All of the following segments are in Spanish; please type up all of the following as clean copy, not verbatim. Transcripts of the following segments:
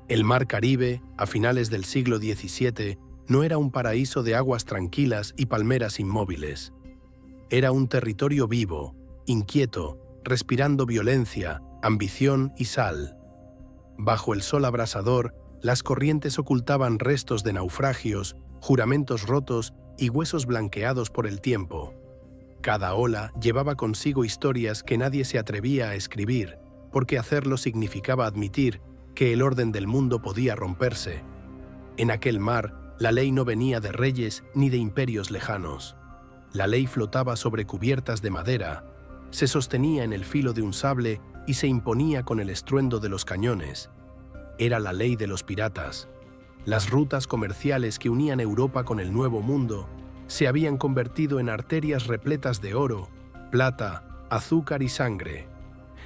El mar Caribe, a finales del siglo XVII, no era un paraíso de aguas tranquilas y palmeras inmóviles. Era un territorio vivo, inquieto, respirando violencia, ambición y sal. Bajo el sol abrasador, las corrientes ocultaban restos de naufragios, juramentos rotos y huesos blanqueados por el tiempo. Cada ola llevaba consigo historias que nadie se atrevía a escribir, porque hacerlo significaba admitir que el orden del mundo podía romperse. En aquel mar, la ley no venía de reyes ni de imperios lejanos. La ley flotaba sobre cubiertas de madera, se sostenía en el filo de un sable y se imponía con el estruendo de los cañones. Era la ley de los piratas. Las rutas comerciales que unían Europa con el Nuevo Mundo se habían convertido en arterias repletas de oro, plata, azúcar y sangre.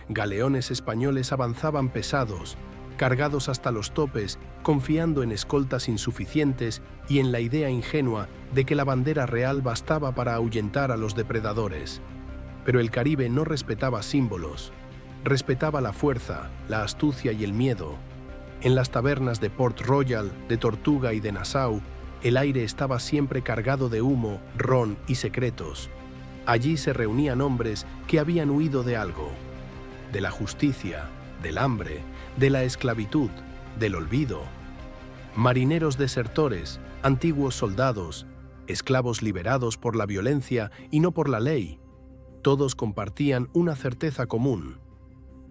Galeones españoles avanzaban pesados, cargados hasta los topes, confiando en escoltas insuficientes y en la idea ingenua de que la bandera real bastaba para ahuyentar a los depredadores. Pero el Caribe no respetaba símbolos, respetaba la fuerza, la astucia y el miedo. En las tabernas de Port Royal, de Tortuga y de Nassau, el aire estaba siempre cargado de humo, ron y secretos. Allí se reunían hombres que habían huido de algo, de la justicia, del hambre, de la esclavitud, del olvido. Marineros desertores, antiguos soldados, esclavos liberados por la violencia y no por la ley. Todos compartían una certeza común.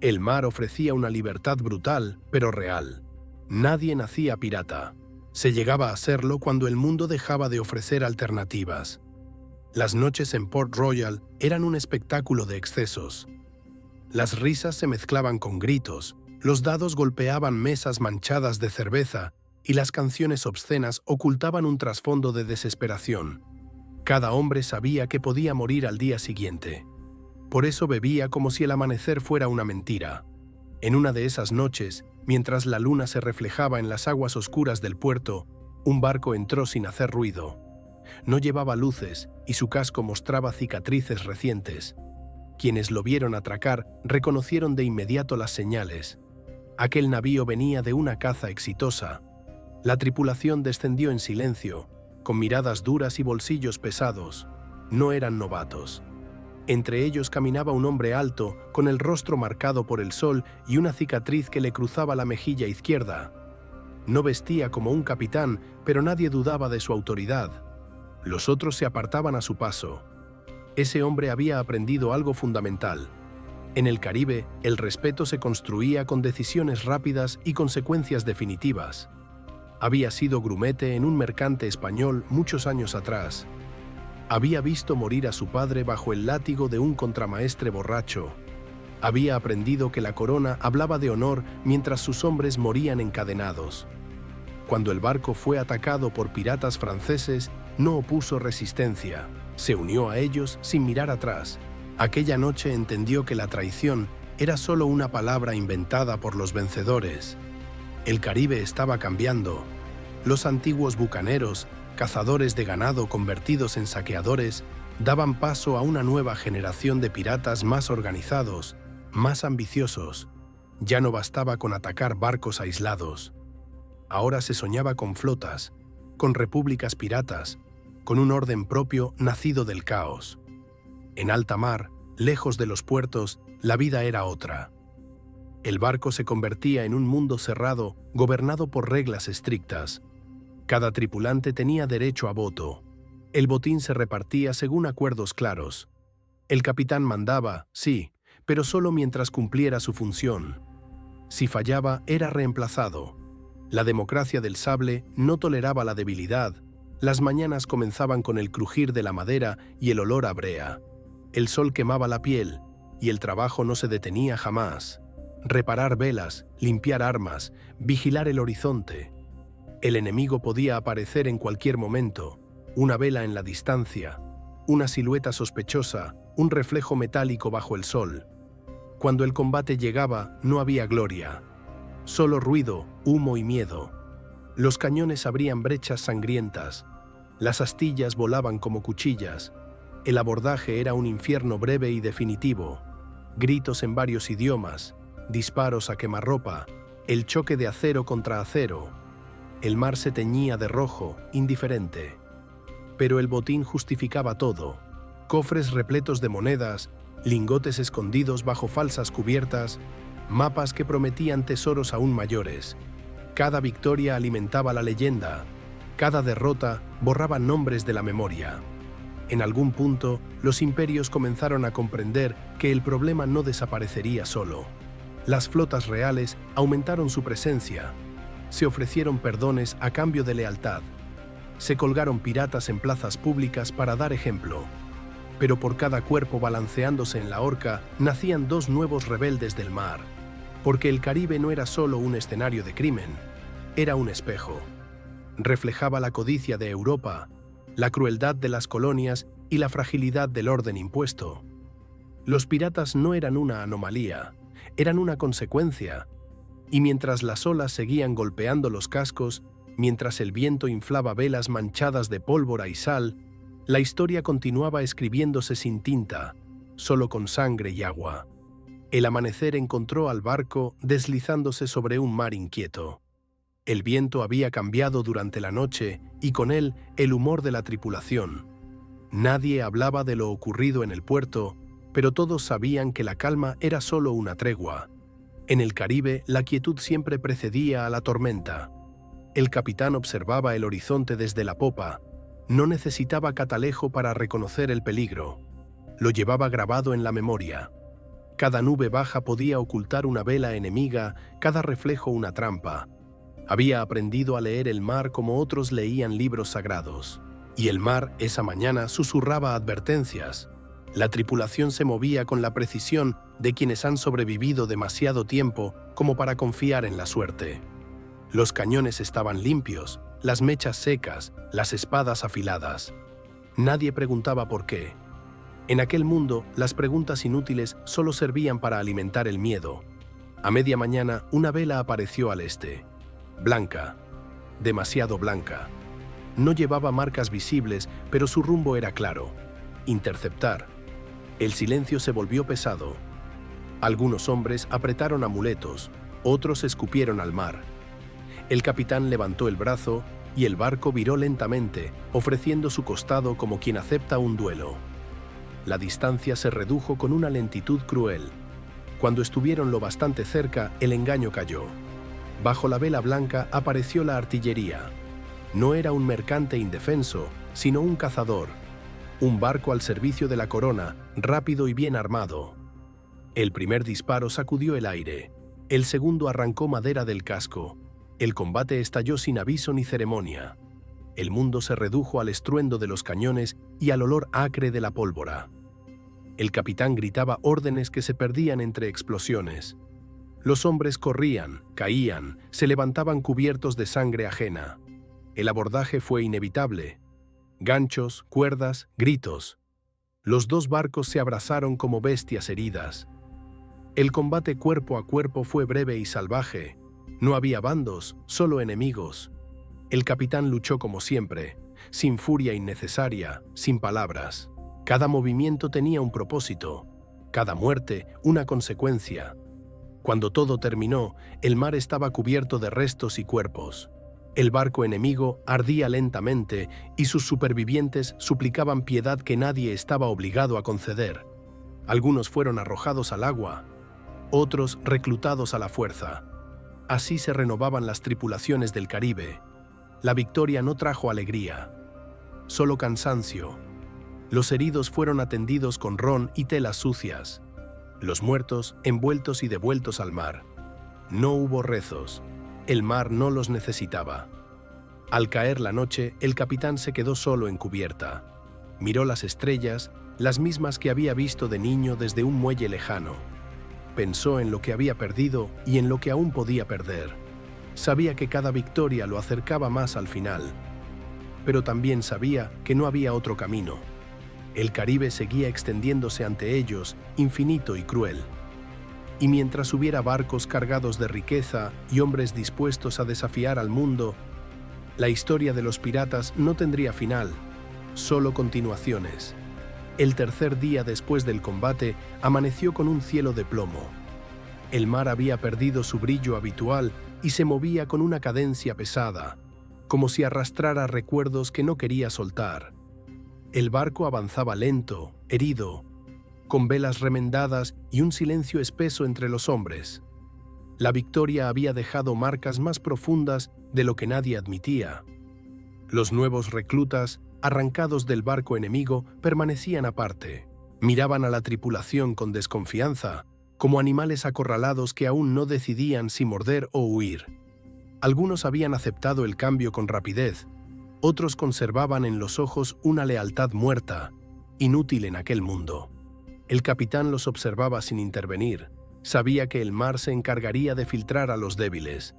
El mar ofrecía una libertad brutal, pero real. Nadie nacía pirata. Se llegaba a serlo cuando el mundo dejaba de ofrecer alternativas. Las noches en Port Royal eran un espectáculo de excesos. Las risas se mezclaban con gritos, los dados golpeaban mesas manchadas de cerveza y las canciones obscenas ocultaban un trasfondo de desesperación. Cada hombre sabía que podía morir al día siguiente. Por eso bebía como si el amanecer fuera una mentira. En una de esas noches, mientras la luna se reflejaba en las aguas oscuras del puerto, un barco entró sin hacer ruido. No llevaba luces y su casco mostraba cicatrices recientes. Quienes lo vieron atracar reconocieron de inmediato las señales. Aquel navío venía de una caza exitosa. La tripulación descendió en silencio, con miradas duras y bolsillos pesados. No eran novatos. Entre ellos caminaba un hombre alto, con el rostro marcado por el sol y una cicatriz que le cruzaba la mejilla izquierda. No vestía como un capitán, pero nadie dudaba de su autoridad. Los otros se apartaban a su paso. Ese hombre había aprendido algo fundamental. En el Caribe, el respeto se construía con decisiones rápidas y consecuencias definitivas. Había sido grumete en un mercante español muchos años atrás. Había visto morir a su padre bajo el látigo de un contramaestre borracho. Había aprendido que la corona hablaba de honor mientras sus hombres morían encadenados. Cuando el barco fue atacado por piratas franceses, no opuso resistencia. Se unió a ellos sin mirar atrás. Aquella noche entendió que la traición era solo una palabra inventada por los vencedores. El Caribe estaba cambiando. Los antiguos bucaneros, cazadores de ganado convertidos en saqueadores, daban paso a una nueva generación de piratas más organizados, más ambiciosos. Ya no bastaba con atacar barcos aislados. Ahora se soñaba con flotas, con repúblicas piratas, con un orden propio nacido del caos. En alta mar, lejos de los puertos, la vida era otra. El barco se convertía en un mundo cerrado, gobernado por reglas estrictas. Cada tripulante tenía derecho a voto. El botín se repartía según acuerdos claros. El capitán mandaba, sí, pero solo mientras cumpliera su función. Si fallaba, era reemplazado. La democracia del sable no toleraba la debilidad. Las mañanas comenzaban con el crujir de la madera y el olor a brea. El sol quemaba la piel y el trabajo no se detenía jamás. Reparar velas, limpiar armas, vigilar el horizonte. El enemigo podía aparecer en cualquier momento, una vela en la distancia, una silueta sospechosa, un reflejo metálico bajo el sol. Cuando el combate llegaba, no había gloria. Solo ruido, humo y miedo. Los cañones abrían brechas sangrientas. Las astillas volaban como cuchillas. El abordaje era un infierno breve y definitivo. Gritos en varios idiomas, disparos a quemarropa, El choque de acero contra acero. El mar se teñía de rojo, indiferente. Pero el botín justificaba todo. Cofres repletos de monedas, lingotes escondidos bajo falsas cubiertas, mapas que prometían tesoros aún mayores. Cada victoria alimentaba la leyenda, cada derrota borraba nombres de la memoria. En algún punto, los imperios comenzaron a comprender que el problema no desaparecería solo. Las flotas reales aumentaron su presencia. Se ofrecieron perdones a cambio de lealtad. Se colgaron piratas en plazas públicas para dar ejemplo. Pero por cada cuerpo balanceándose en la horca, nacían dos nuevos rebeldes del mar. Porque el Caribe no era solo un escenario de crimen, era un espejo. Reflejaba la codicia de Europa, la crueldad de las colonias y la fragilidad del orden impuesto. Los piratas no eran una anomalía, eran una consecuencia. Y mientras las olas seguían golpeando los cascos, mientras el viento inflaba velas manchadas de pólvora y sal, la historia continuaba escribiéndose sin tinta, solo con sangre y agua. El amanecer encontró al barco deslizándose sobre un mar inquieto. El viento había cambiado durante la noche y con él el humor de la tripulación. Nadie hablaba de lo ocurrido en el puerto, pero todos sabían que la calma era solo una tregua. En el Caribe, la quietud siempre precedía a la tormenta. El capitán observaba el horizonte desde la popa. No necesitaba catalejo para reconocer el peligro. Lo llevaba grabado en la memoria. Cada nube baja podía ocultar una vela enemiga, cada reflejo una trampa. Había aprendido a leer el mar como otros leían libros sagrados. Y el mar, esa mañana, susurraba advertencias. La tripulación se movía con la precisión de quienes han sobrevivido demasiado tiempo como para confiar en la suerte. Los cañones estaban limpios, las mechas secas, las espadas afiladas. Nadie preguntaba por qué. En aquel mundo, las preguntas inútiles solo servían para alimentar el miedo. A media mañana, una vela apareció al este. Blanca, demasiado blanca. No llevaba marcas visibles, pero su rumbo era claro. Interceptar. El silencio se volvió pesado. Algunos hombres apretaron amuletos, otros escupieron al mar. El capitán levantó el brazo y el barco viró lentamente, ofreciendo su costado como quien acepta un duelo. La distancia se redujo con una lentitud cruel. Cuando estuvieron lo bastante cerca, el engaño cayó. Bajo la vela blanca apareció la artillería. No era un mercante indefenso, sino un cazador. Un barco al servicio de la corona, rápido y bien armado. El primer disparo sacudió el aire. El segundo arrancó madera del casco. El combate estalló sin aviso ni ceremonia. El mundo se redujo al estruendo de los cañones y al olor acre de la pólvora. El capitán gritaba órdenes que se perdían entre explosiones. Los hombres corrían, caían, se levantaban cubiertos de sangre ajena. El abordaje fue inevitable. Ganchos, cuerdas, gritos. Los dos barcos se abrazaron como bestias heridas. El combate cuerpo a cuerpo fue breve y salvaje. No había bandos, solo enemigos. El capitán luchó como siempre, sin furia innecesaria, sin palabras. Cada movimiento tenía un propósito, cada muerte una consecuencia. Cuando todo terminó, el mar estaba cubierto de restos y cuerpos. El barco enemigo ardía lentamente y sus supervivientes suplicaban piedad que nadie estaba obligado a conceder. Algunos fueron arrojados al agua, otros reclutados a la fuerza. Así se renovaban las tripulaciones del Caribe. La victoria no trajo alegría, solo cansancio. Los heridos fueron atendidos con ron y telas sucias. Los muertos envueltos y devueltos al mar. No hubo rezos. El mar no los necesitaba. Al caer la noche, el capitán se quedó solo en cubierta. Miró las estrellas, las mismas que había visto de niño desde un muelle lejano. Pensó en lo que había perdido y en lo que aún podía perder. Sabía que cada victoria lo acercaba más al final. Pero también sabía que no había otro camino. El Caribe seguía extendiéndose ante ellos, infinito y cruel. Y mientras hubiera barcos cargados de riqueza y hombres dispuestos a desafiar al mundo, la historia de los piratas no tendría final, solo continuaciones. El tercer día después del combate amaneció con un cielo de plomo. El mar había perdido su brillo habitual y se movía con una cadencia pesada, como si arrastrara recuerdos que no quería soltar. El barco avanzaba lento, herido, con velas remendadas y un silencio espeso entre los hombres. La victoria había dejado marcas más profundas de lo que nadie admitía. Los nuevos reclutas, arrancados del barco enemigo, permanecían aparte. Miraban a la tripulación con desconfianza, como animales acorralados que aún no decidían si morder o huir. Algunos habían aceptado el cambio con rapidez, otros conservaban en los ojos una lealtad muerta, inútil en aquel mundo. El capitán los observaba sin intervenir. Sabía que el mar se encargaría de filtrar a los débiles.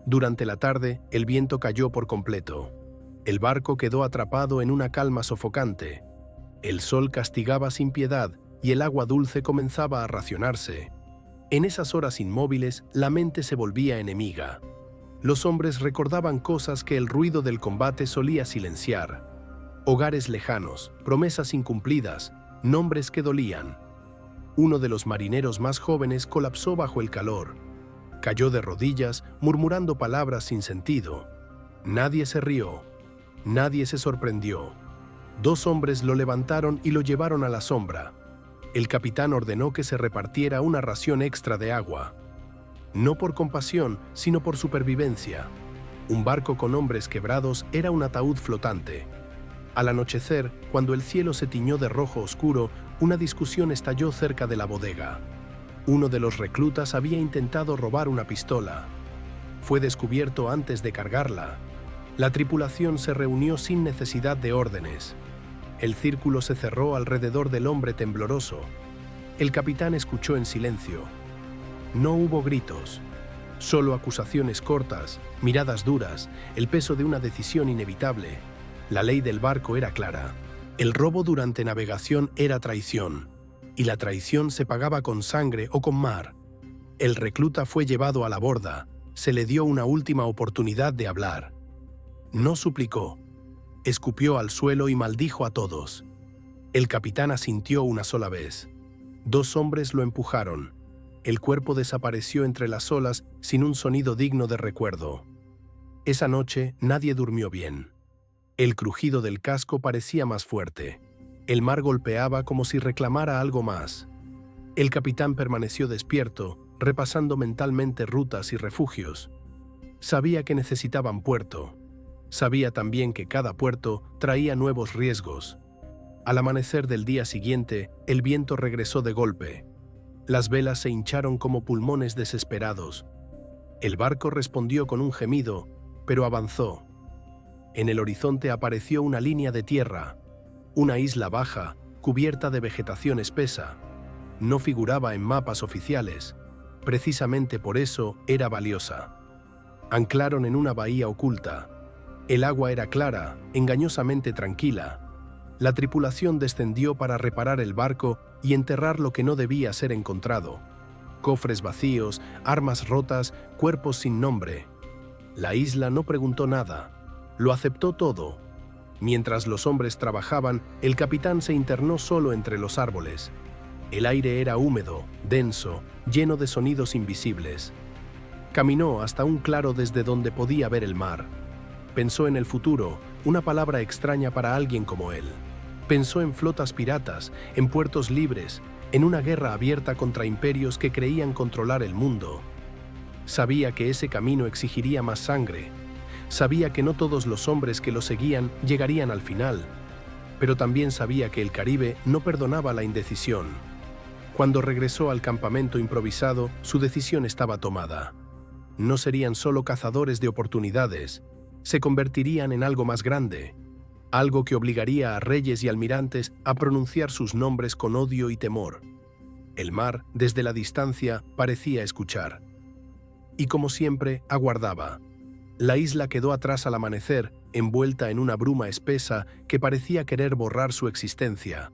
Durante la tarde, el viento cayó por completo. El barco quedó atrapado en una calma sofocante. El sol castigaba sin piedad y el agua dulce comenzaba a racionarse. En esas horas inmóviles, la mente se volvía enemiga. Los hombres recordaban cosas que el ruido del combate solía silenciar. Hogares lejanos, promesas incumplidas, nombres que dolían. Uno de los marineros más jóvenes colapsó bajo el calor. Cayó de rodillas, murmurando palabras sin sentido. Nadie se rió. Nadie se sorprendió. Dos hombres lo levantaron y lo llevaron a la sombra. El capitán ordenó que se repartiera una ración extra de agua. No por compasión, sino por supervivencia. Un barco con hombres quebrados era un ataúd flotante. Al anochecer, cuando el cielo se tiñó de rojo oscuro, una discusión estalló cerca de la bodega. Uno de los reclutas había intentado robar una pistola. Fue descubierto antes de cargarla. La tripulación se reunió sin necesidad de órdenes. El círculo se cerró alrededor del hombre tembloroso. El capitán escuchó en silencio. No hubo gritos, solo acusaciones cortas, miradas duras, el peso de una decisión inevitable. La ley del barco era clara. El robo durante navegación era traición, y la traición se pagaba con sangre o con mar. El recluta fue llevado a la borda, se le dio una última oportunidad de hablar. No suplicó, escupió al suelo y maldijo a todos. El capitán asintió una sola vez. Dos hombres lo empujaron. El cuerpo desapareció entre las olas sin un sonido digno de recuerdo. Esa noche nadie durmió bien. El crujido del casco parecía más fuerte. El mar golpeaba como si reclamara algo más. El capitán permaneció despierto, repasando mentalmente rutas y refugios. Sabía que necesitaban puerto. Sabía también que cada puerto traía nuevos riesgos. Al amanecer del día siguiente, el viento regresó de golpe. Las velas se hincharon como pulmones desesperados. El barco respondió con un gemido, pero avanzó. En el horizonte apareció una línea de tierra, una isla baja, cubierta de vegetación espesa. No figuraba en mapas oficiales. Precisamente por eso era valiosa. Anclaron en una bahía oculta. El agua era clara, engañosamente tranquila. La tripulación descendió para reparar el barco y enterrar lo que no debía ser encontrado. Cofres vacíos, armas rotas, cuerpos sin nombre. La isla no preguntó nada. Lo aceptó todo. Mientras los hombres trabajaban, el capitán se internó solo entre los árboles. El aire era húmedo, denso, lleno de sonidos invisibles. Caminó hasta un claro desde donde podía ver el mar. Pensó en el futuro, una palabra extraña para alguien como él. Pensó en flotas piratas, en puertos libres, en una guerra abierta contra imperios que creían controlar el mundo. Sabía que ese camino exigiría más sangre. Sabía que no todos los hombres que lo seguían llegarían al final. Pero también sabía que el Caribe no perdonaba la indecisión. Cuando regresó al campamento improvisado, su decisión estaba tomada. No serían solo cazadores de oportunidades, se convertirían en algo más grande. Algo que obligaría a reyes y almirantes a pronunciar sus nombres con odio y temor. El mar, desde la distancia, parecía escuchar. Y como siempre, aguardaba. La isla quedó atrás al amanecer, envuelta en una bruma espesa que parecía querer borrar su existencia.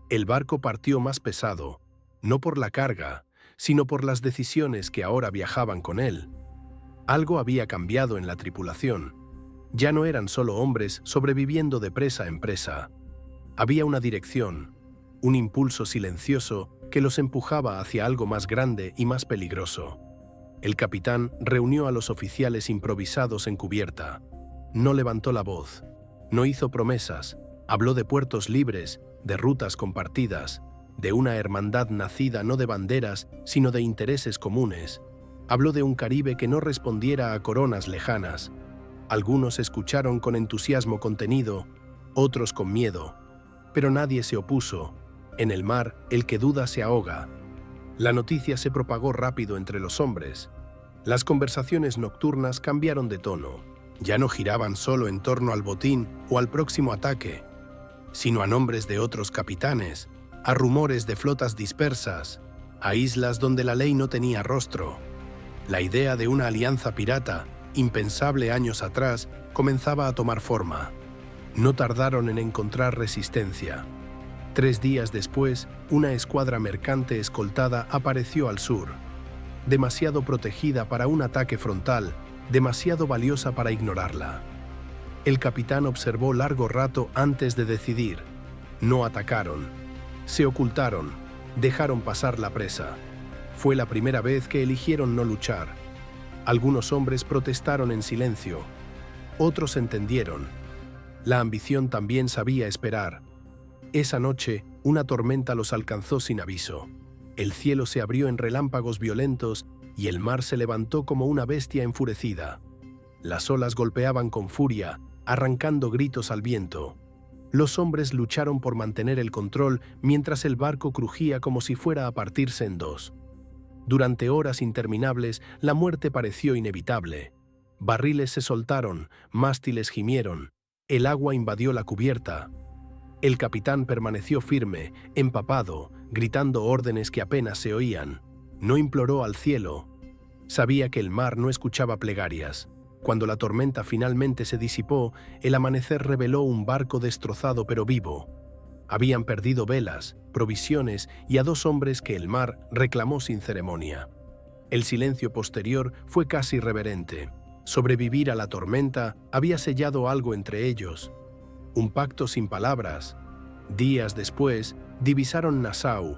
El barco partió más pesado, no por la carga, sino por las decisiones que ahora viajaban con él. Algo había cambiado en la tripulación. Ya no eran solo hombres sobreviviendo de presa en presa. Había una dirección, un impulso silencioso que los empujaba hacia algo más grande y más peligroso. El capitán reunió a los oficiales improvisados en cubierta. No levantó la voz, no hizo promesas, habló de puertos libres, de rutas compartidas, de una hermandad nacida no de banderas, sino de intereses comunes. Habló de un Caribe que no respondiera a coronas lejanas. Algunos escucharon con entusiasmo contenido, otros con miedo, pero nadie se opuso. En el mar, el que duda se ahoga. La noticia se propagó rápido entre los hombres. Las conversaciones nocturnas cambiaron de tono. Ya no giraban solo en torno al botín o al próximo ataque, sino a nombres de otros capitanes, a rumores de flotas dispersas, a islas donde la ley no tenía rostro. La idea de una alianza pirata, impensable años atrás, comenzaba a tomar forma. No tardaron en encontrar resistencia. 3 días después, una escuadra mercante escoltada apareció al sur. Demasiado protegida para un ataque frontal, demasiado valiosa para ignorarla. El capitán observó largo rato antes de decidir. No atacaron. Se ocultaron. Dejaron pasar la presa. Fue la primera vez que eligieron no luchar. Algunos hombres protestaron en silencio. Otros entendieron. La ambición también sabía esperar. Esa noche, una tormenta los alcanzó sin aviso. El cielo se abrió en relámpagos violentos y el mar se levantó como una bestia enfurecida. Las olas golpeaban con furia, arrancando gritos al viento. Los hombres lucharon por mantener el control mientras el barco crujía como si fuera a partirse en dos. Durante horas interminables, la muerte pareció inevitable. Barriles se soltaron, mástiles gimieron, el agua invadió la cubierta. El capitán permaneció firme, empapado, gritando órdenes que apenas se oían. No imploró al cielo. Sabía que el mar no escuchaba plegarias. Cuando la tormenta finalmente se disipó, el amanecer reveló un barco destrozado pero vivo. Habían perdido velas, provisiones y a 2 hombres que el mar reclamó sin ceremonia. El silencio posterior fue casi reverente. Sobrevivir a la tormenta había sellado algo entre ellos. Un pacto sin palabras. Días después, divisaron Nassau.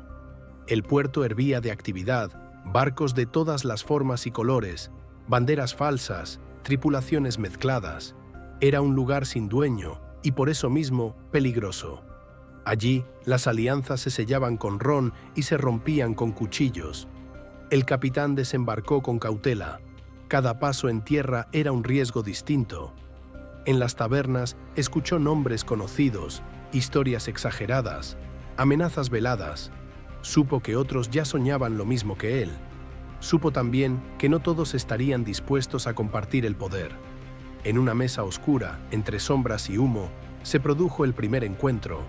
El puerto hervía de actividad, barcos de todas las formas y colores, banderas falsas, tripulaciones mezcladas. Era un lugar sin dueño y por eso mismo peligroso. Allí, las alianzas se sellaban con ron y se rompían con cuchillos. El capitán desembarcó con cautela. Cada paso en tierra era un riesgo distinto. En las tabernas escuchó nombres conocidos, historias exageradas, amenazas veladas. Supo que otros ya soñaban lo mismo que él. Supo también que no todos estarían dispuestos a compartir el poder. En una mesa oscura, entre sombras y humo, se produjo el primer encuentro.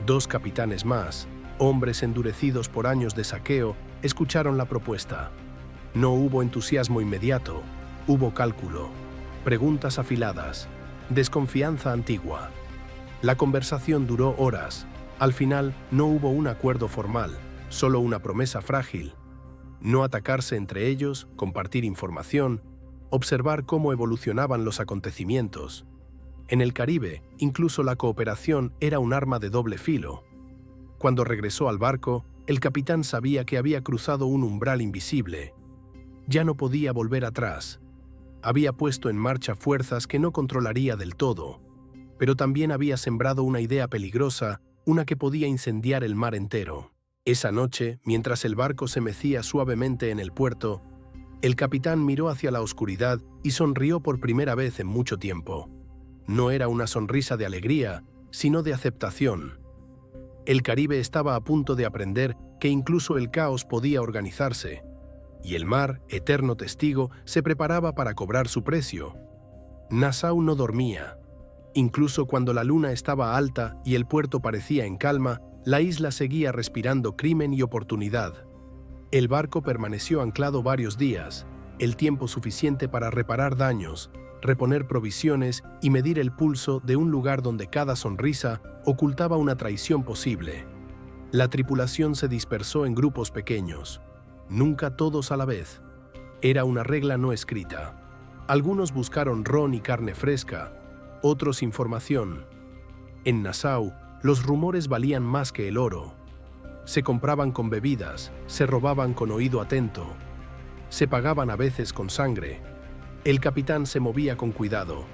2 capitanes más, hombres endurecidos por años de saqueo, escucharon la propuesta. No hubo entusiasmo inmediato, hubo cálculo, preguntas afiladas, desconfianza antigua. La conversación duró horas. Al final no hubo un acuerdo formal, solo una promesa frágil. No atacarse entre ellos, compartir información, observar cómo evolucionaban los acontecimientos. En el Caribe, incluso la cooperación era un arma de doble filo. Cuando regresó al barco, el capitán sabía que había cruzado un umbral invisible. Ya no podía volver atrás. Había puesto en marcha fuerzas que no controlaría del todo, pero también había sembrado una idea peligrosa, una que podía incendiar el mar entero. Esa noche, mientras el barco se mecía suavemente en el puerto, el capitán miró hacia la oscuridad y sonrió por primera vez en mucho tiempo. No era una sonrisa de alegría, sino de aceptación. El Caribe estaba a punto de aprender que incluso el caos podía organizarse, y el mar, eterno testigo, se preparaba para cobrar su precio. Nassau no dormía. Incluso cuando la luna estaba alta y el puerto parecía en calma, la isla seguía respirando crimen y oportunidad. El barco permaneció anclado varios días, el tiempo suficiente para reparar daños, reponer provisiones y medir el pulso de un lugar donde cada sonrisa ocultaba una traición posible. La tripulación se dispersó en grupos pequeños, nunca todos a la vez. Era una regla no escrita. Algunos buscaron ron y carne fresca, otros información. En Nassau, los rumores valían más que el oro. Se compraban con bebidas, se robaban con oído atento, se pagaban a veces con sangre. El capitán se movía con cuidado.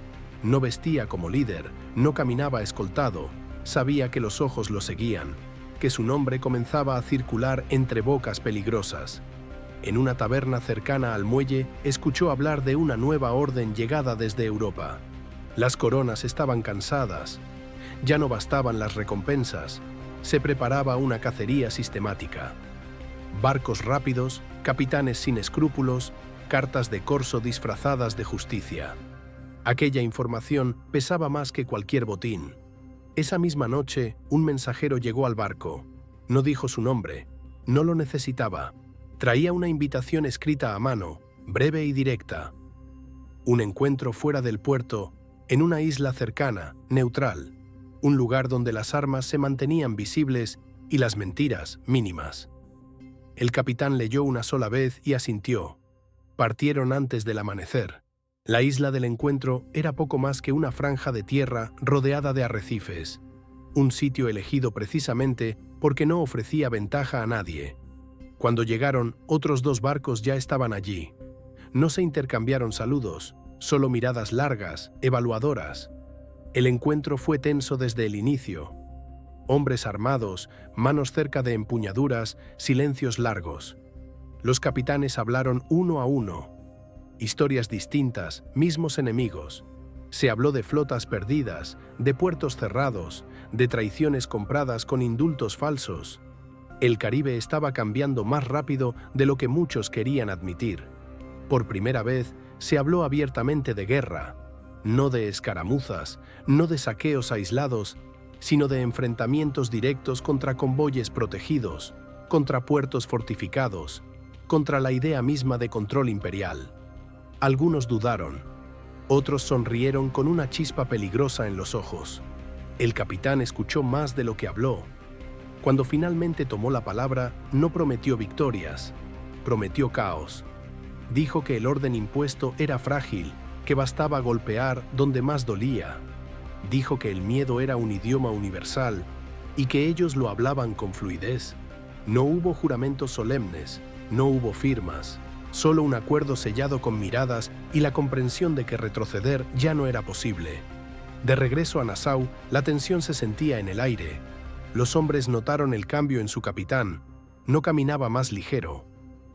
No vestía como líder, no caminaba escoltado. Sabía que los ojos lo seguían, que su nombre comenzaba a circular entre bocas peligrosas. En una taberna cercana al muelle, escuchó hablar de una nueva orden llegada desde Europa. Las coronas estaban cansadas. Ya no bastaban las recompensas. Se preparaba una cacería sistemática. Barcos rápidos, capitanes sin escrúpulos, cartas de corso disfrazadas de justicia. Aquella información pesaba más que cualquier botín. Esa misma noche, un mensajero llegó al barco. No dijo su nombre. No lo necesitaba. Traía una invitación escrita a mano, breve y directa. Un encuentro fuera del puerto, en una isla cercana, neutral. Un lugar donde las armas se mantenían visibles y las mentiras mínimas. El capitán leyó una sola vez y asintió. Partieron antes del amanecer. La isla del encuentro era poco más que una franja de tierra rodeada de arrecifes. Un sitio elegido precisamente porque no ofrecía ventaja a nadie. Cuando llegaron, otros 2 barcos ya estaban allí. No se intercambiaron saludos, solo miradas largas, evaluadoras. El encuentro fue tenso desde el inicio. Hombres armados, manos cerca de empuñaduras, silencios largos. Los capitanes hablaron uno a uno. Historias distintas, mismos enemigos. Se habló de flotas perdidas, de puertos cerrados, de traiciones compradas con indultos falsos. El Caribe estaba cambiando más rápido de lo que muchos querían admitir. Por primera vez, se habló abiertamente de guerra, no de escaramuzas, no de saqueos aislados, sino de enfrentamientos directos contra convoyes protegidos, contra puertos fortificados, contra la idea misma de control imperial. Algunos dudaron, otros sonrieron con una chispa peligrosa en los ojos. El capitán escuchó más de lo que habló. Cuando finalmente tomó la palabra, no prometió victorias, prometió caos. Dijo que el orden impuesto era frágil, que bastaba golpear donde más dolía. Dijo que el miedo era un idioma universal y que ellos lo hablaban con fluidez. No hubo juramentos solemnes, no hubo firmas, solo un acuerdo sellado con miradas y la comprensión de que retroceder ya no era posible. De regreso a Nassau, la tensión se sentía en el aire. Los hombres notaron el cambio en su capitán. No caminaba más ligero,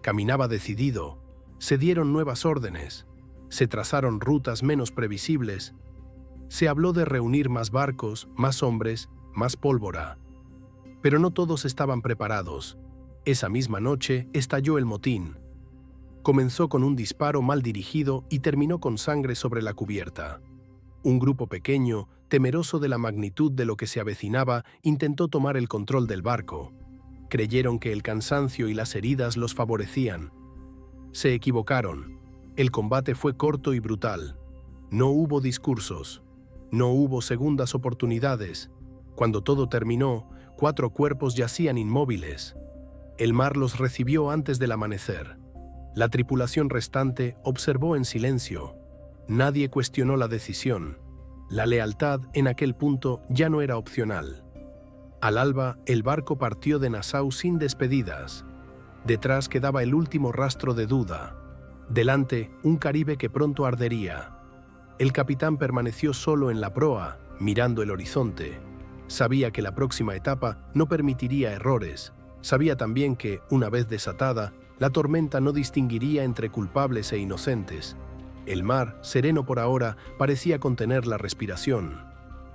caminaba decidido. Se dieron nuevas órdenes, se trazaron rutas menos previsibles. Se habló de reunir más barcos, más hombres, más pólvora. Pero no todos estaban preparados. Esa misma noche estalló el motín. Comenzó con un disparo mal dirigido y terminó con sangre sobre la cubierta. Un grupo pequeño, temeroso de la magnitud de lo que se avecinaba, intentó tomar el control del barco. Creyeron que el cansancio y las heridas los favorecían. Se equivocaron. El combate fue corto y brutal. No hubo discursos. No hubo segundas oportunidades. Cuando todo terminó, 4 cuerpos yacían inmóviles. El mar los recibió antes del amanecer. La tripulación restante observó en silencio. Nadie cuestionó la decisión. La lealtad en aquel punto ya no era opcional. Al alba, el barco partió de Nassau sin despedidas. Detrás quedaba el último rastro de duda. Delante, un Caribe que pronto ardería. El capitán permaneció solo en la proa, mirando el horizonte. Sabía que la próxima etapa no permitiría errores. Sabía también que, una vez desatada, la tormenta no distinguiría entre culpables e inocentes. El mar, sereno por ahora, parecía contener la respiración.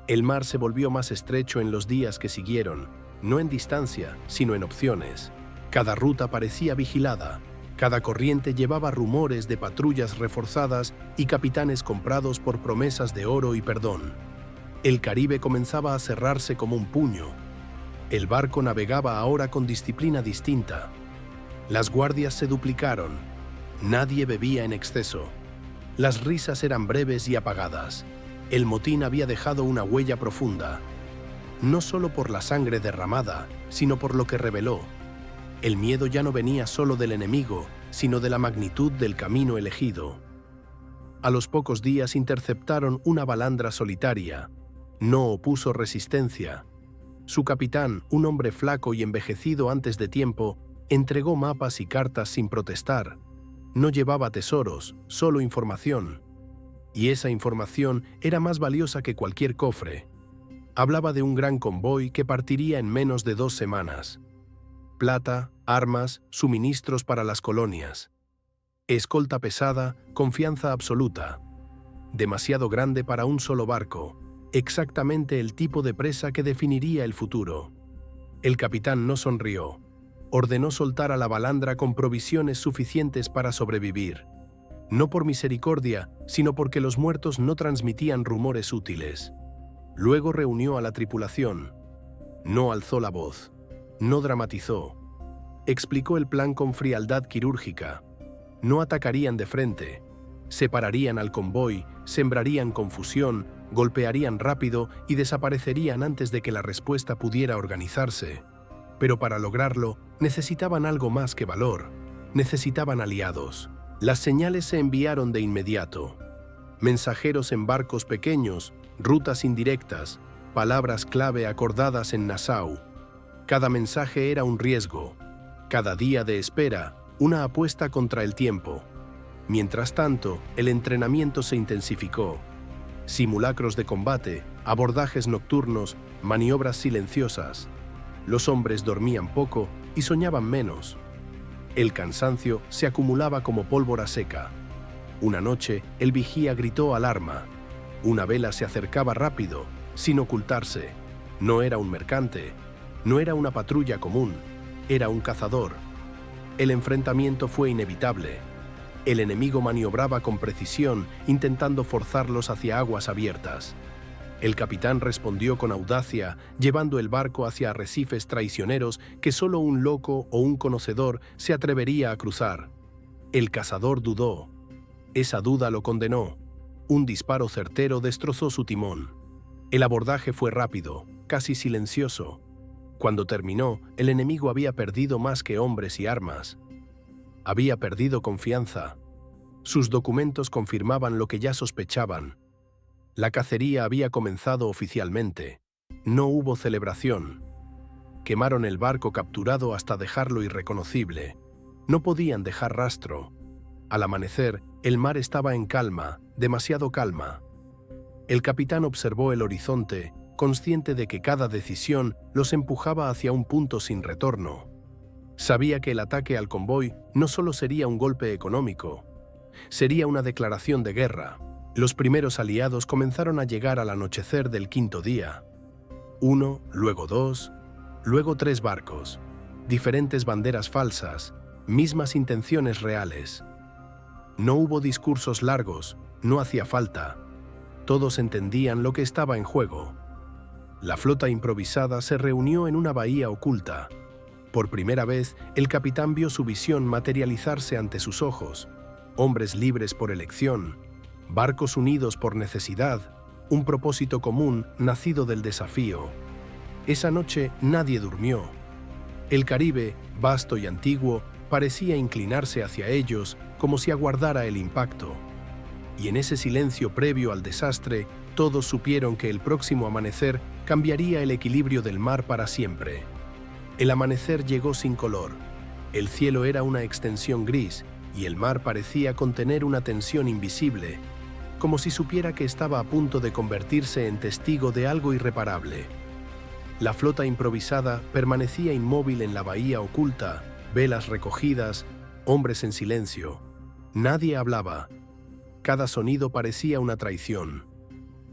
El mar se volvió más estrecho en los días que siguieron, no en distancia, sino en opciones. Cada ruta parecía vigilada. Cada corriente llevaba rumores de patrullas reforzadas y capitanes comprados por promesas de oro y perdón. El Caribe comenzaba a cerrarse como un puño. El barco navegaba ahora con disciplina distinta. Las guardias se duplicaron. Nadie bebía en exceso. Las risas eran breves y apagadas. El motín había dejado una huella profunda. No solo por la sangre derramada, sino por lo que reveló. El miedo ya no venía solo del enemigo, sino de la magnitud del camino elegido. A los pocos días interceptaron una balandra solitaria. No opuso resistencia. Su capitán, un hombre flaco y envejecido antes de tiempo, entregó mapas y cartas sin protestar. No llevaba tesoros, solo información. Y esa información era más valiosa que cualquier cofre. Hablaba de un gran convoy que partiría en menos de 2 semanas. Plata, armas, suministros para las colonias. Escolta pesada, confianza absoluta. Demasiado grande para un solo barco, exactamente el tipo de presa que definiría el futuro. El capitán no sonrió. Ordenó soltar a la balandra con provisiones suficientes para sobrevivir. No por misericordia, sino porque los muertos no transmitían rumores útiles. Luego reunió a la tripulación. No alzó la voz. No dramatizó. Explicó el plan con frialdad quirúrgica. No atacarían de frente. Separarían al convoy, sembrarían confusión, golpearían rápido y desaparecerían antes de que la respuesta pudiera organizarse. Pero para lograrlo, necesitaban algo más que valor. Necesitaban aliados. Las señales se enviaron de inmediato. Mensajeros en barcos pequeños, rutas indirectas, palabras clave acordadas en Nassau. Cada mensaje era un riesgo. Cada día de espera, una apuesta contra el tiempo. Mientras tanto, el entrenamiento se intensificó. Simulacros de combate, abordajes nocturnos, maniobras silenciosas. Los hombres dormían poco y soñaban menos. El cansancio se acumulaba como pólvora seca. Una noche, el vigía gritó alarma. Una vela se acercaba rápido, sin ocultarse. No era un mercante, no era una patrulla común, era un cazador. El enfrentamiento fue inevitable. El enemigo maniobraba con precisión, intentando forzarlos hacia aguas abiertas. El capitán respondió con audacia, llevando el barco hacia arrecifes traicioneros que solo un loco o un conocedor se atrevería a cruzar. El cazador dudó. Esa duda lo condenó. Un disparo certero destrozó su timón. El abordaje fue rápido, casi silencioso. Cuando terminó, el enemigo había perdido más que hombres y armas. Había perdido confianza. Sus documentos confirmaban lo que ya sospechaban. La cacería había comenzado oficialmente. No hubo celebración. Quemaron el barco capturado hasta dejarlo irreconocible. No podían dejar rastro. Al amanecer, el mar estaba en calma, demasiado calma. El capitán observó el horizonte, consciente de que cada decisión los empujaba hacia un punto sin retorno. Sabía que el ataque al convoy no solo sería un golpe económico, sería una declaración de guerra. Los primeros aliados comenzaron a llegar al anochecer del 5.º día. 1, luego 2, luego 3 barcos, diferentes banderas falsas, mismas intenciones reales. No hubo discursos largos, no hacía falta. Todos entendían lo que estaba en juego. La flota improvisada se reunió en una bahía oculta. Por primera vez, el capitán vio su visión materializarse ante sus ojos. Hombres libres por elección, barcos unidos por necesidad, un propósito común nacido del desafío. Esa noche nadie durmió. El Caribe, vasto y antiguo, parecía inclinarse hacia ellos como si aguardara el impacto. Y en ese silencio previo al desastre, todos supieron que el próximo amanecer cambiaría el equilibrio del mar para siempre. El amanecer llegó sin color. El cielo era una extensión gris y el mar parecía contener una tensión invisible, como si supiera que estaba a punto de convertirse en testigo de algo irreparable. La flota improvisada permanecía inmóvil en la bahía oculta, velas recogidas, hombres en silencio. Nadie hablaba. Cada sonido parecía una traición.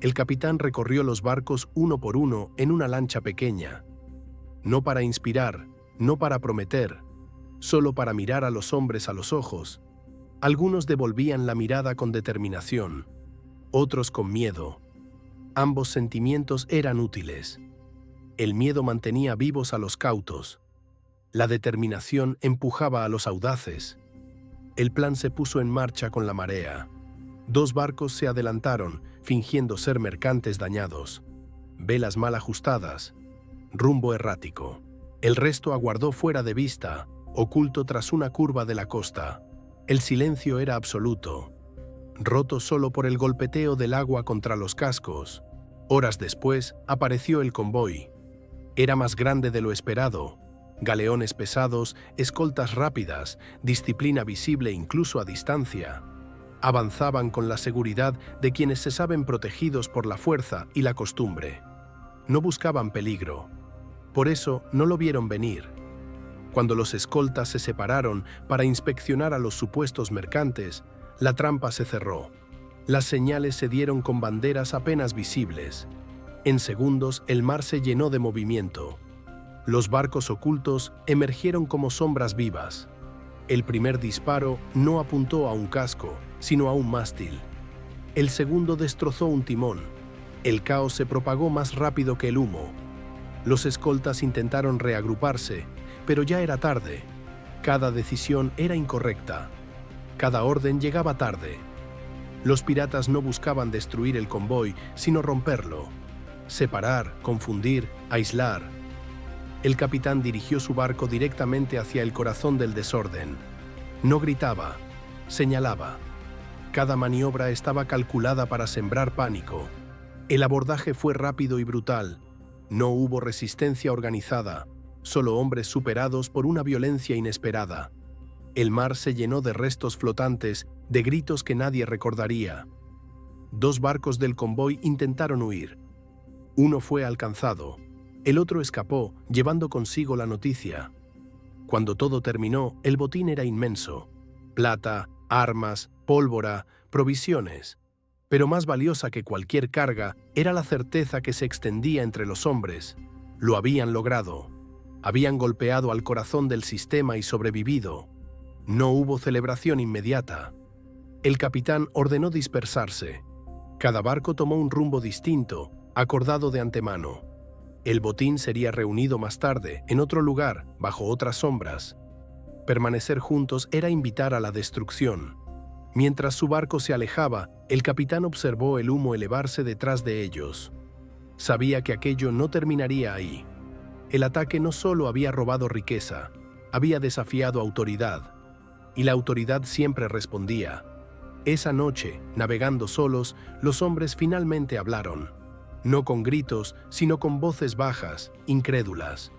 El capitán recorrió los barcos uno por uno en una lancha pequeña. No para inspirar, no para prometer, solo para mirar a los hombres a los ojos. Algunos devolvían la mirada con determinación, otros con miedo. Ambos sentimientos eran útiles. El miedo mantenía vivos a los cautos. La determinación empujaba a los audaces. El plan se puso en marcha con la marea. 2 barcos se adelantaron, fingiendo ser mercantes dañados. Velas mal ajustadas, rumbo errático. El resto aguardó fuera de vista, oculto tras una curva de la costa. El silencio era absoluto, roto solo por el golpeteo del agua contra los cascos. Horas después, apareció el convoy. Era más grande de lo esperado. Galeones pesados, escoltas rápidas, disciplina visible incluso a distancia. Avanzaban con la seguridad de quienes se saben protegidos por la fuerza y la costumbre. No buscaban peligro. Por eso no lo vieron venir. Cuando los escoltas se separaron para inspeccionar a los supuestos mercantes, la trampa se cerró. Las señales se dieron con banderas apenas visibles. En segundos, el mar se llenó de movimiento. Los barcos ocultos emergieron como sombras vivas. El primer disparo no apuntó a un casco, sino a un mástil. El segundo destrozó un timón. El caos se propagó más rápido que el humo. Los escoltas intentaron reagruparse, pero ya era tarde. Cada decisión era incorrecta. Cada orden llegaba tarde. Los piratas no buscaban destruir el convoy, sino romperlo. Separar, confundir, aislar. El capitán dirigió su barco directamente hacia el corazón del desorden. No gritaba, señalaba. Cada maniobra estaba calculada para sembrar pánico. El abordaje fue rápido y brutal. No hubo resistencia organizada, solo hombres superados por una violencia inesperada. El mar se llenó de restos flotantes, de gritos que nadie recordaría. 2 barcos del convoy intentaron huir. Uno fue alcanzado. El otro escapó, llevando consigo la noticia. Cuando todo terminó, el botín era inmenso. Plata, armas, pólvora, provisiones. Pero más valiosa que cualquier carga era la certeza que se extendía entre los hombres. Lo habían logrado. Habían golpeado al corazón del sistema y sobrevivido. No hubo celebración inmediata. El capitán ordenó dispersarse. Cada barco tomó un rumbo distinto, acordado de antemano. El botín sería reunido más tarde, en otro lugar, bajo otras sombras. Permanecer juntos era invitar a la destrucción. Mientras su barco se alejaba, el capitán observó el humo elevarse detrás de ellos. Sabía que aquello no terminaría ahí. El ataque no solo había robado riqueza, había desafiado autoridad. Y la autoridad siempre respondía. Esa noche, navegando solos, los hombres finalmente hablaron. No con gritos, sino con voces bajas, incrédulas.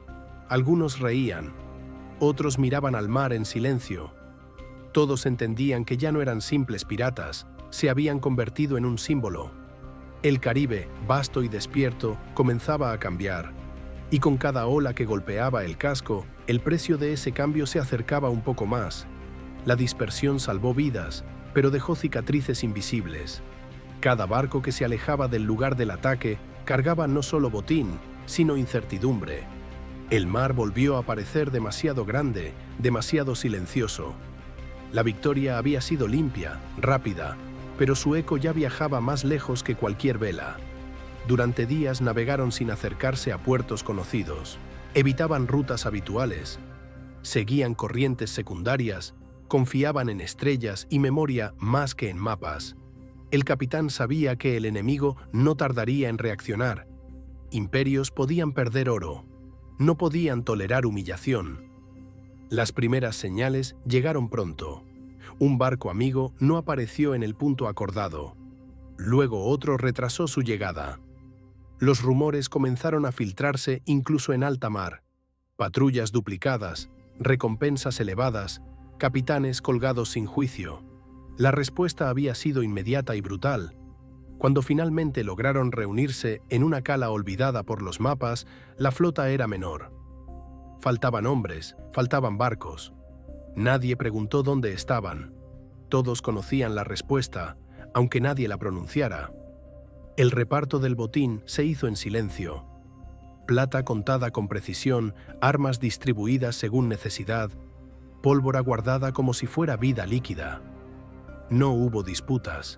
Algunos reían, otros miraban al mar en silencio. Todos entendían que ya no eran simples piratas, se habían convertido en un símbolo. El Caribe, vasto y despierto, comenzaba a cambiar. Y con cada ola que golpeaba el casco, el precio de ese cambio se acercaba un poco más. La dispersión salvó vidas, pero dejó cicatrices invisibles. Cada barco que se alejaba del lugar del ataque cargaba no solo botín, sino incertidumbre. El mar volvió a parecer demasiado grande, demasiado silencioso. La victoria había sido limpia, rápida, pero su eco ya viajaba más lejos que cualquier vela. Durante días navegaron sin acercarse a puertos conocidos. Evitaban rutas habituales. Seguían corrientes secundarias, confiaban en estrellas y memoria más que en mapas. El capitán sabía que el enemigo no tardaría en reaccionar. Imperios podían perder oro. No podían tolerar humillación. Las primeras señales llegaron pronto. Un barco amigo no apareció en el punto acordado. Luego otro retrasó su llegada. Los rumores comenzaron a filtrarse incluso en alta mar. Patrullas duplicadas, recompensas elevadas, capitanes colgados sin juicio. La respuesta había sido inmediata y brutal. Cuando finalmente lograron reunirse en una cala olvidada por los mapas, la flota era menor. Faltaban hombres, faltaban barcos. Nadie preguntó dónde estaban. Todos conocían la respuesta, aunque nadie la pronunciara. El reparto del botín se hizo en silencio. Plata contada con precisión, armas distribuidas según necesidad, pólvora guardada como si fuera vida líquida. No hubo disputas.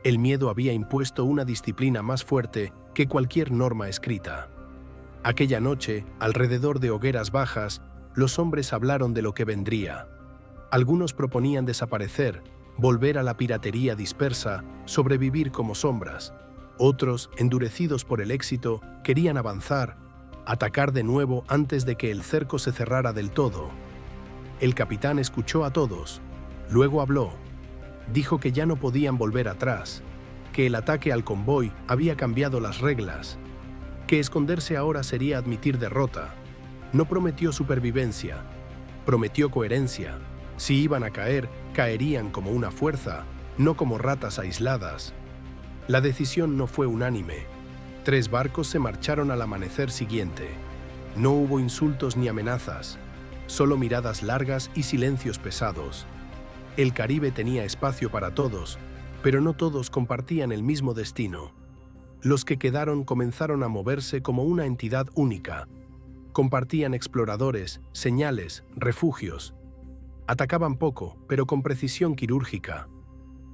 El miedo había impuesto una disciplina más fuerte que cualquier norma escrita. Aquella noche, alrededor de hogueras bajas, los hombres hablaron de lo que vendría. Algunos proponían desaparecer, volver a la piratería dispersa, sobrevivir como sombras. Otros, endurecidos por el éxito, querían avanzar, atacar de nuevo antes de que el cerco se cerrara del todo. El capitán escuchó a todos. Luego habló. Dijo que ya no podían volver atrás, que el ataque al convoy había cambiado las reglas, que esconderse ahora sería admitir derrota. No prometió supervivencia, prometió coherencia. Si iban a caer, caerían como una fuerza, no como ratas aisladas. La decisión no fue unánime. 3 barcos se marcharon al amanecer siguiente. No hubo insultos ni amenazas, solo miradas largas y silencios pesados. El Caribe tenía espacio para todos, pero no todos compartían el mismo destino. Los que quedaron comenzaron a moverse como una entidad única. Compartían exploradores, señales, refugios. Atacaban poco, pero con precisión quirúrgica.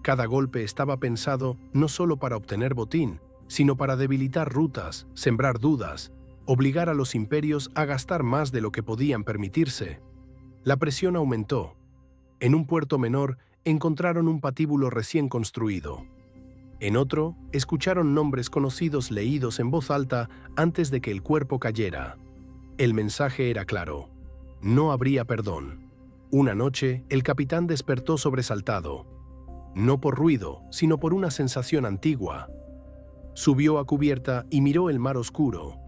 Cada golpe estaba pensado no solo para obtener botín, sino para debilitar rutas, sembrar dudas, obligar a los imperios a gastar más de lo que podían permitirse. La presión aumentó. En un puerto menor encontraron un patíbulo recién construido. En otro, escucharon nombres conocidos leídos en voz alta antes de que el cuerpo cayera. El mensaje era claro: no habría perdón. Una noche, el capitán despertó sobresaltado. No por ruido, sino por una sensación antigua. Subió a cubierta y miró el mar oscuro.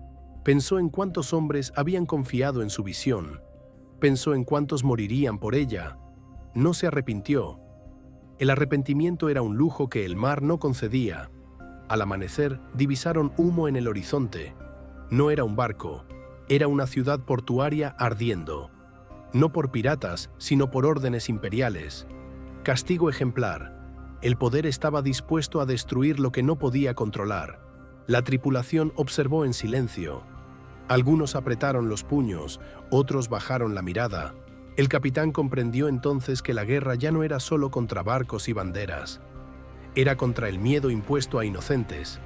Pensó en cuántos hombres habían confiado en su visión. Pensó en cuántos morirían por ella. No se arrepintió. El arrepentimiento era un lujo que el mar no concedía. Al amanecer, divisaron humo en el horizonte. No era un barco, era una ciudad portuaria ardiendo. No por piratas, sino por órdenes imperiales. Castigo ejemplar. El poder estaba dispuesto a destruir lo que no podía controlar. La tripulación observó en silencio. Algunos apretaron los puños, otros bajaron la mirada. El capitán comprendió entonces que la guerra ya no era solo contra barcos y banderas. Era contra el miedo impuesto a inocentes.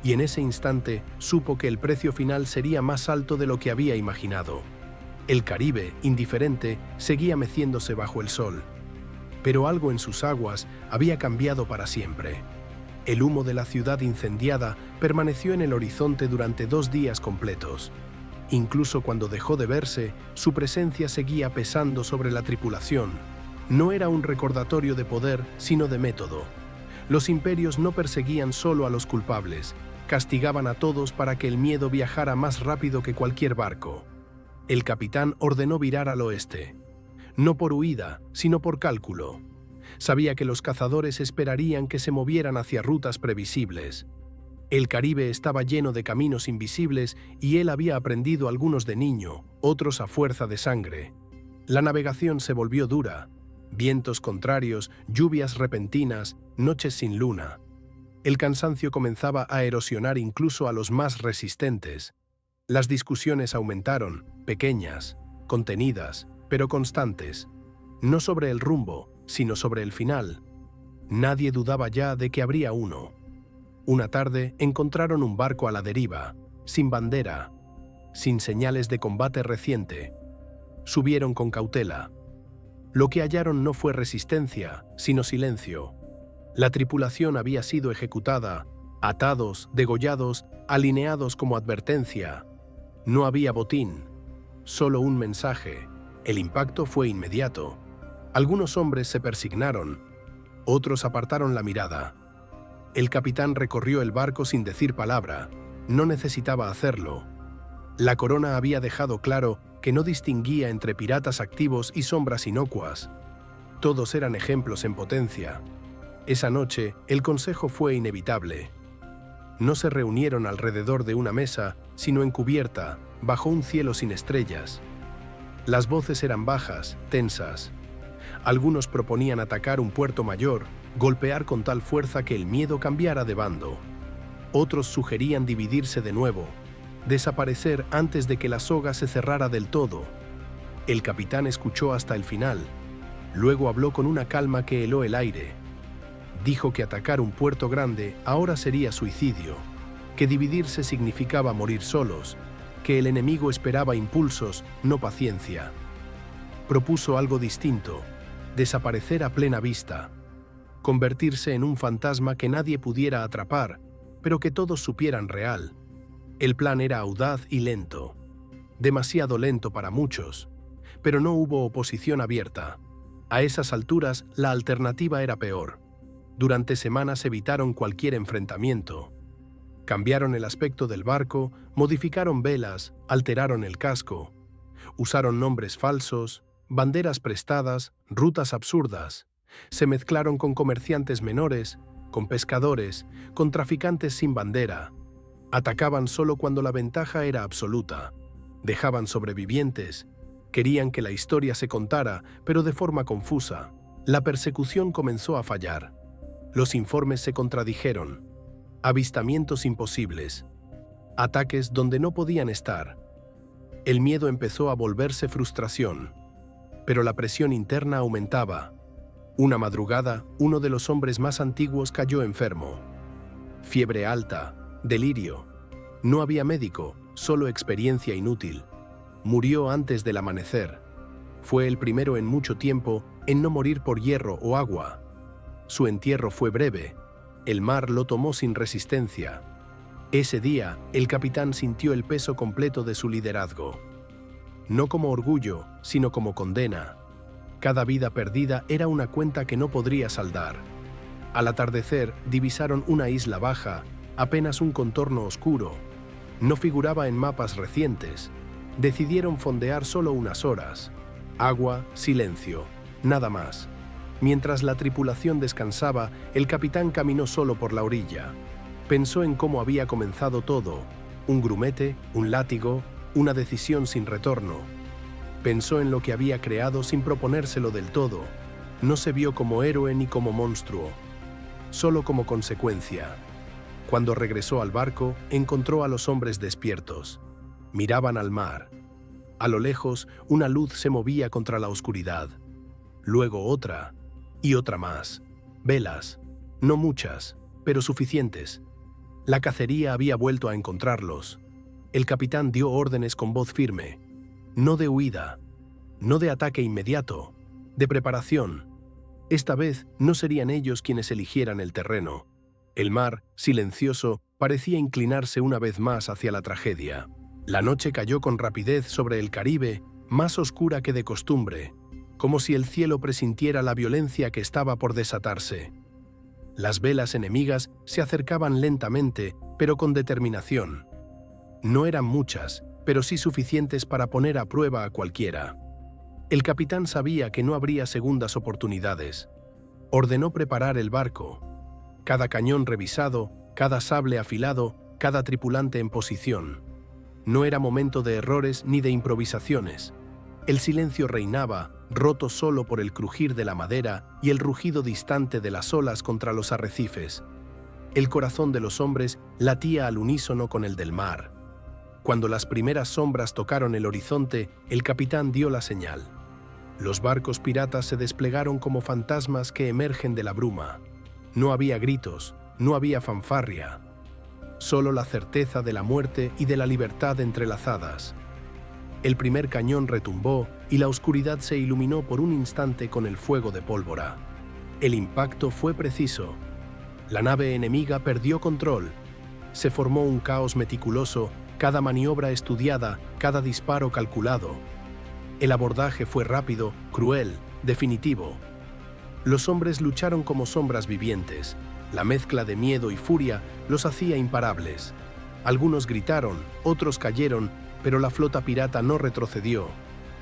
Y en ese instante supo que el precio final sería más alto de lo que había imaginado. El Caribe, indiferente, seguía meciéndose bajo el sol. Pero algo en sus aguas había cambiado para siempre. El humo de la ciudad incendiada permaneció en el horizonte durante 2 días completos. Incluso cuando dejó de verse, su presencia seguía pesando sobre la tripulación. No era un recordatorio de poder, sino de método. Los imperios no perseguían solo a los culpables, castigaban a todos para que el miedo viajara más rápido que cualquier barco. El capitán ordenó virar al oeste. No por huida, sino por cálculo. Sabía que los cazadores esperarían que se movieran hacia rutas previsibles. El Caribe estaba lleno de caminos invisibles y él había aprendido algunos de niño, otros a fuerza de sangre. La navegación se volvió dura. Vientos contrarios, lluvias repentinas, noches sin luna. El cansancio comenzaba a erosionar incluso a los más resistentes. Las discusiones aumentaron, pequeñas, contenidas, pero constantes. No sobre el rumbo, sino sobre el final. Nadie dudaba ya de que habría uno. Una tarde encontraron un barco a la deriva, sin bandera, sin señales de combate reciente. Subieron con cautela. Lo que hallaron no fue resistencia, sino silencio. La tripulación había sido ejecutada, atados, degollados, alineados como advertencia. No había botín, solo un mensaje. El impacto fue inmediato. Algunos hombres se persignaron, otros apartaron la mirada. El capitán recorrió el barco sin decir palabra. No necesitaba hacerlo. La corona había dejado claro que no distinguía entre piratas activos y sombras inocuas. Todos eran ejemplos en potencia. Esa noche, el consejo fue inevitable. No se reunieron alrededor de una mesa, sino en cubierta, bajo un cielo sin estrellas. Las voces eran bajas, tensas. Algunos proponían atacar un puerto mayor, golpear con tal fuerza que el miedo cambiara de bando. Otros sugerían dividirse de nuevo, desaparecer antes de que la soga se cerrara del todo. El capitán escuchó hasta el final. Luego habló con una calma que heló el aire. Dijo que atacar un puerto grande ahora sería suicidio, que dividirse significaba morir solos, que el enemigo esperaba impulsos, no paciencia. Propuso algo distinto: desaparecer a plena vista, convertirse en un fantasma que nadie pudiera atrapar, pero que todos supieran real. El plan era audaz y lento, demasiado lento para muchos, pero no hubo oposición abierta. A esas alturas, la alternativa era peor. Durante semanas evitaron cualquier enfrentamiento. Cambiaron el aspecto del barco, modificaron velas, alteraron el casco. Usaron nombres falsos, banderas prestadas, rutas absurdas. Se mezclaron con comerciantes menores, con pescadores, con traficantes sin bandera. Atacaban solo cuando la ventaja era absoluta. Dejaban sobrevivientes. Querían que la historia se contara, pero de forma confusa. La persecución comenzó a fallar. Los informes se contradijeron. Avistamientos imposibles. Ataques donde no podían estar. El miedo empezó a volverse frustración. Pero la presión interna aumentaba. Una madrugada, uno de los hombres más antiguos cayó enfermo. Fiebre alta, delirio. No había médico, solo experiencia inútil. Murió antes del amanecer. Fue el primero en mucho tiempo en no morir por hierro o agua. Su entierro fue breve. El mar lo tomó sin resistencia. Ese día, el capitán sintió el peso completo de su liderazgo. No como orgullo, sino como condena. Cada vida perdida era una cuenta que no podría saldar. Al atardecer, divisaron una isla baja, apenas un contorno oscuro. No figuraba en mapas recientes. Decidieron fondear solo unas horas. Agua, silencio, nada más. Mientras la tripulación descansaba, el capitán caminó solo por la orilla. Pensó en cómo había comenzado todo: un grumete, un látigo, una decisión sin retorno. Pensó en lo que había creado sin proponérselo del todo. No se vio como héroe ni como monstruo, solo como consecuencia. Cuando regresó al barco, encontró a los hombres despiertos. Miraban al mar. A lo lejos, una luz se movía contra la oscuridad. Luego otra, y otra más. Velas, no muchas, pero suficientes. La cacería había vuelto a encontrarlos. El capitán dio órdenes con voz firme. No de huida, no de ataque inmediato, de preparación. Esta vez no serían ellos quienes eligieran el terreno. El mar, silencioso, parecía inclinarse una vez más hacia la tragedia. La noche cayó con rapidez sobre el Caribe, más oscura que de costumbre, como si el cielo presintiera la violencia que estaba por desatarse. Las velas enemigas se acercaban lentamente, pero con determinación. No eran muchas, pero sí suficientes para poner a prueba a cualquiera. El capitán sabía que no habría segundas oportunidades. Ordenó preparar el barco. Cada cañón revisado, cada sable afilado, cada tripulante en posición. No era momento de errores ni de improvisaciones. El silencio reinaba, roto solo por el crujir de la madera y el rugido distante de las olas contra los arrecifes. El corazón de los hombres latía al unísono con el del mar. Cuando las primeras sombras tocaron el horizonte, el capitán dio la señal. Los barcos piratas se desplegaron como fantasmas que emergen de la bruma. No había gritos, no había fanfarria. Solo la certeza de la muerte y de la libertad entrelazadas. El primer cañón retumbó y la oscuridad se iluminó por un instante con el fuego de pólvora. El impacto fue preciso. La nave enemiga perdió control. Se formó un caos meticuloso, cada maniobra estudiada, cada disparo calculado. El abordaje fue rápido, cruel, definitivo. Los hombres lucharon como sombras vivientes. La mezcla de miedo y furia los hacía imparables. Algunos gritaron, otros cayeron, pero la flota pirata no retrocedió.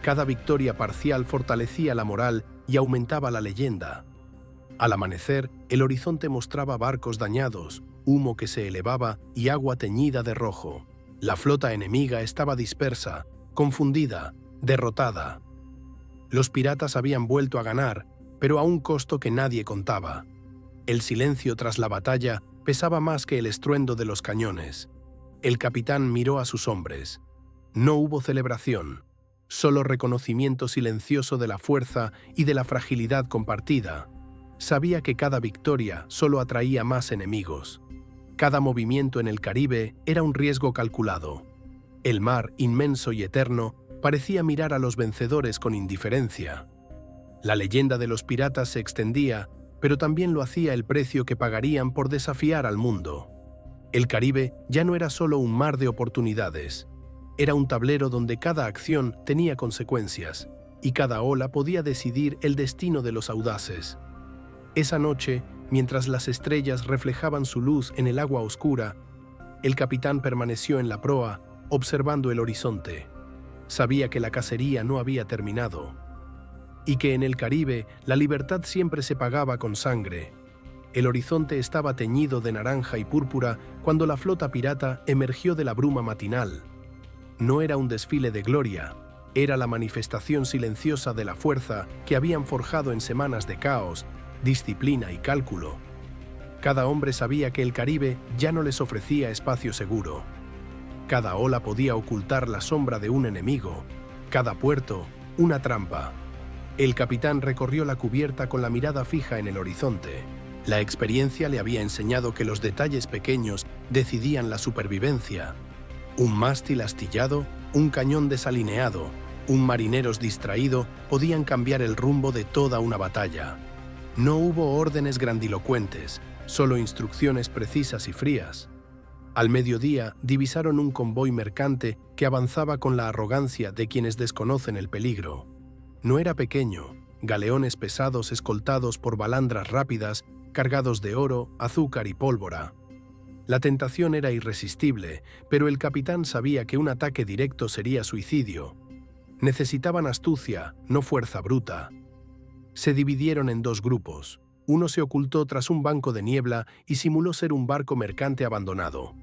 Cada victoria parcial fortalecía la moral y aumentaba la leyenda. Al amanecer, el horizonte mostraba barcos dañados, humo que se elevaba y agua teñida de rojo. La flota enemiga estaba dispersa, confundida, derrotada. Los piratas habían vuelto a ganar, pero a un costo que nadie contaba. El silencio tras la batalla pesaba más que el estruendo de los cañones. El capitán miró a sus hombres. No hubo celebración, solo reconocimiento silencioso de la fuerza y de la fragilidad compartida. Sabía que cada victoria solo atraía más enemigos. Cada movimiento en el Caribe era un riesgo calculado. El mar, inmenso y eterno, parecía mirar a los vencedores con indiferencia. La leyenda de los piratas se extendía, pero también lo hacía el precio que pagarían por desafiar al mundo. El Caribe ya no era solo un mar de oportunidades. Era un tablero donde cada acción tenía consecuencias, y cada ola podía decidir el destino de los audaces. Esa noche, mientras las estrellas reflejaban su luz en el agua oscura, El capitán permaneció en la proa, observando el horizonte. Sabía que la cacería no había terminado y que en el Caribe la libertad siempre se pagaba con sangre. El horizonte estaba teñido de naranja y púrpura cuando la flota pirata emergió de la bruma matinal. No era un desfile de gloria, era la manifestación silenciosa de la fuerza que habían forjado en semanas de caos, disciplina y cálculo. Cada hombre sabía que el Caribe ya no les ofrecía espacio seguro. Cada ola podía ocultar la sombra de un enemigo, cada puerto, una trampa. El capitán recorrió la cubierta con la mirada fija en el horizonte. La experiencia le había enseñado que los detalles pequeños decidían la supervivencia. Un mástil astillado, un cañón desalineado, un marinero distraído podían cambiar el rumbo de toda una batalla. No hubo órdenes grandilocuentes, solo instrucciones precisas y frías. Al mediodía divisaron un convoy mercante que avanzaba con la arrogancia de quienes desconocen el peligro. No era pequeño, galeones pesados escoltados por balandras rápidas, cargados de oro, azúcar y pólvora. La tentación era irresistible, pero el capitán sabía que un ataque directo sería suicidio. Necesitaban astucia, no fuerza bruta. Se dividieron en dos grupos. Uno se ocultó tras un banco de niebla y simuló ser un barco mercante abandonado.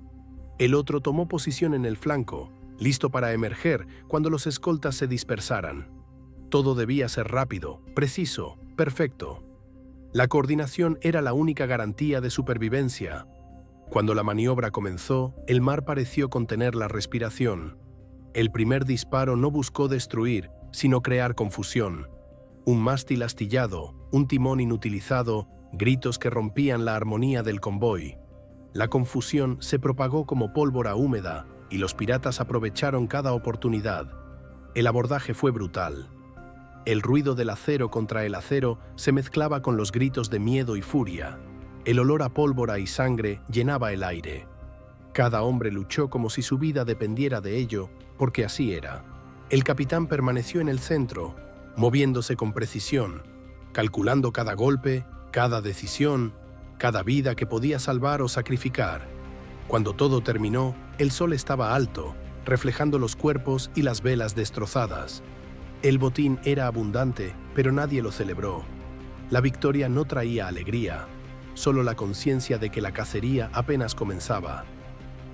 El otro tomó posición en el flanco, listo para emerger cuando los escoltas se dispersaran. Todo debía ser rápido, preciso, perfecto. La coordinación era la única garantía de supervivencia. Cuando la maniobra comenzó, el mar pareció contener la respiración. El primer disparo no buscó destruir, sino crear confusión. Un mástil astillado, un timón inutilizado, gritos que rompían la armonía del convoy. La confusión se propagó como pólvora húmeda y los piratas aprovecharon cada oportunidad. El abordaje fue brutal. El ruido del acero contra el acero se mezclaba con los gritos de miedo y furia. El olor a pólvora y sangre llenaba el aire. Cada hombre luchó como si su vida dependiera de ello, porque así era. El capitán permaneció en el centro, moviéndose con precisión, calculando cada golpe, cada decisión, cada vida que podía salvar o sacrificar. Cuando todo terminó, el sol estaba alto, reflejando los cuerpos y las velas destrozadas. El botín era abundante, pero nadie lo celebró. La victoria no traía alegría, solo la conciencia de que la cacería apenas comenzaba.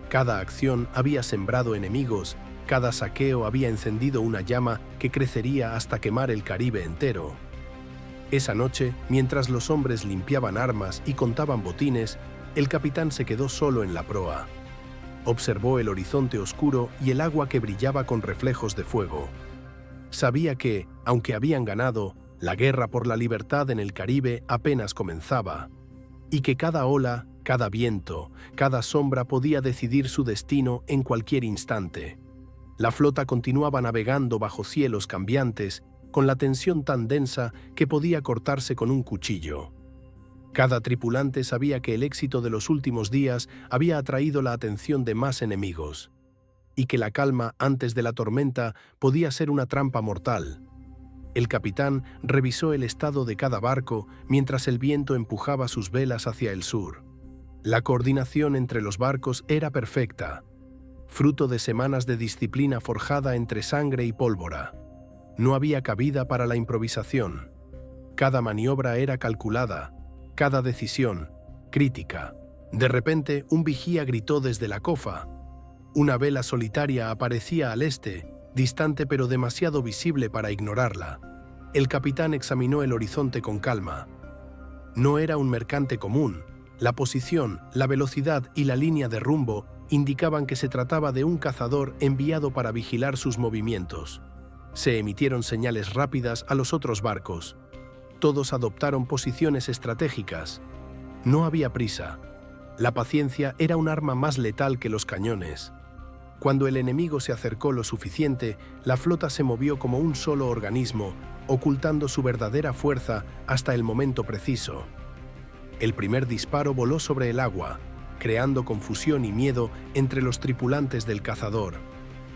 Cada acción había sembrado enemigos, cada saqueo había encendido una llama que crecería hasta quemar el Caribe entero. Esa noche, mientras los hombres limpiaban armas y contaban botines, el capitán se quedó solo en la proa. Observó el horizonte oscuro y el agua que brillaba con reflejos de fuego. Sabía que, aunque habían ganado, la guerra por la libertad en el Caribe apenas comenzaba, y que cada ola, cada viento, cada sombra podía decidir su destino en cualquier instante. La flota continuaba navegando bajo cielos cambiantes, con la tensión tan densa que podía cortarse con un cuchillo. Cada tripulante sabía que el éxito de los últimos días había atraído la atención de más enemigos, y que la calma antes de la tormenta podía ser una trampa mortal. El capitán revisó el estado de cada barco mientras el viento empujaba sus velas hacia el sur. La coordinación entre los barcos era perfecta, fruto de semanas de disciplina forjada entre sangre y pólvora. No había cabida para la improvisación. Cada maniobra era calculada, cada decisión, crítica. De repente, un vigía gritó desde la cofa. Una vela solitaria aparecía al este, distante pero demasiado visible para ignorarla. El capitán examinó el horizonte con calma. No era un mercante común. La posición, la velocidad y la línea de rumbo indicaban que se trataba de un cazador enviado para vigilar sus movimientos. Se emitieron señales rápidas a los otros barcos. Todos adoptaron posiciones estratégicas. No había prisa. La paciencia era un arma más letal que los cañones. Cuando el enemigo se acercó lo suficiente, la flota se movió como un solo organismo, ocultando su verdadera fuerza hasta el momento preciso. El primer disparo voló sobre el agua, creando confusión y miedo entre los tripulantes del cazador.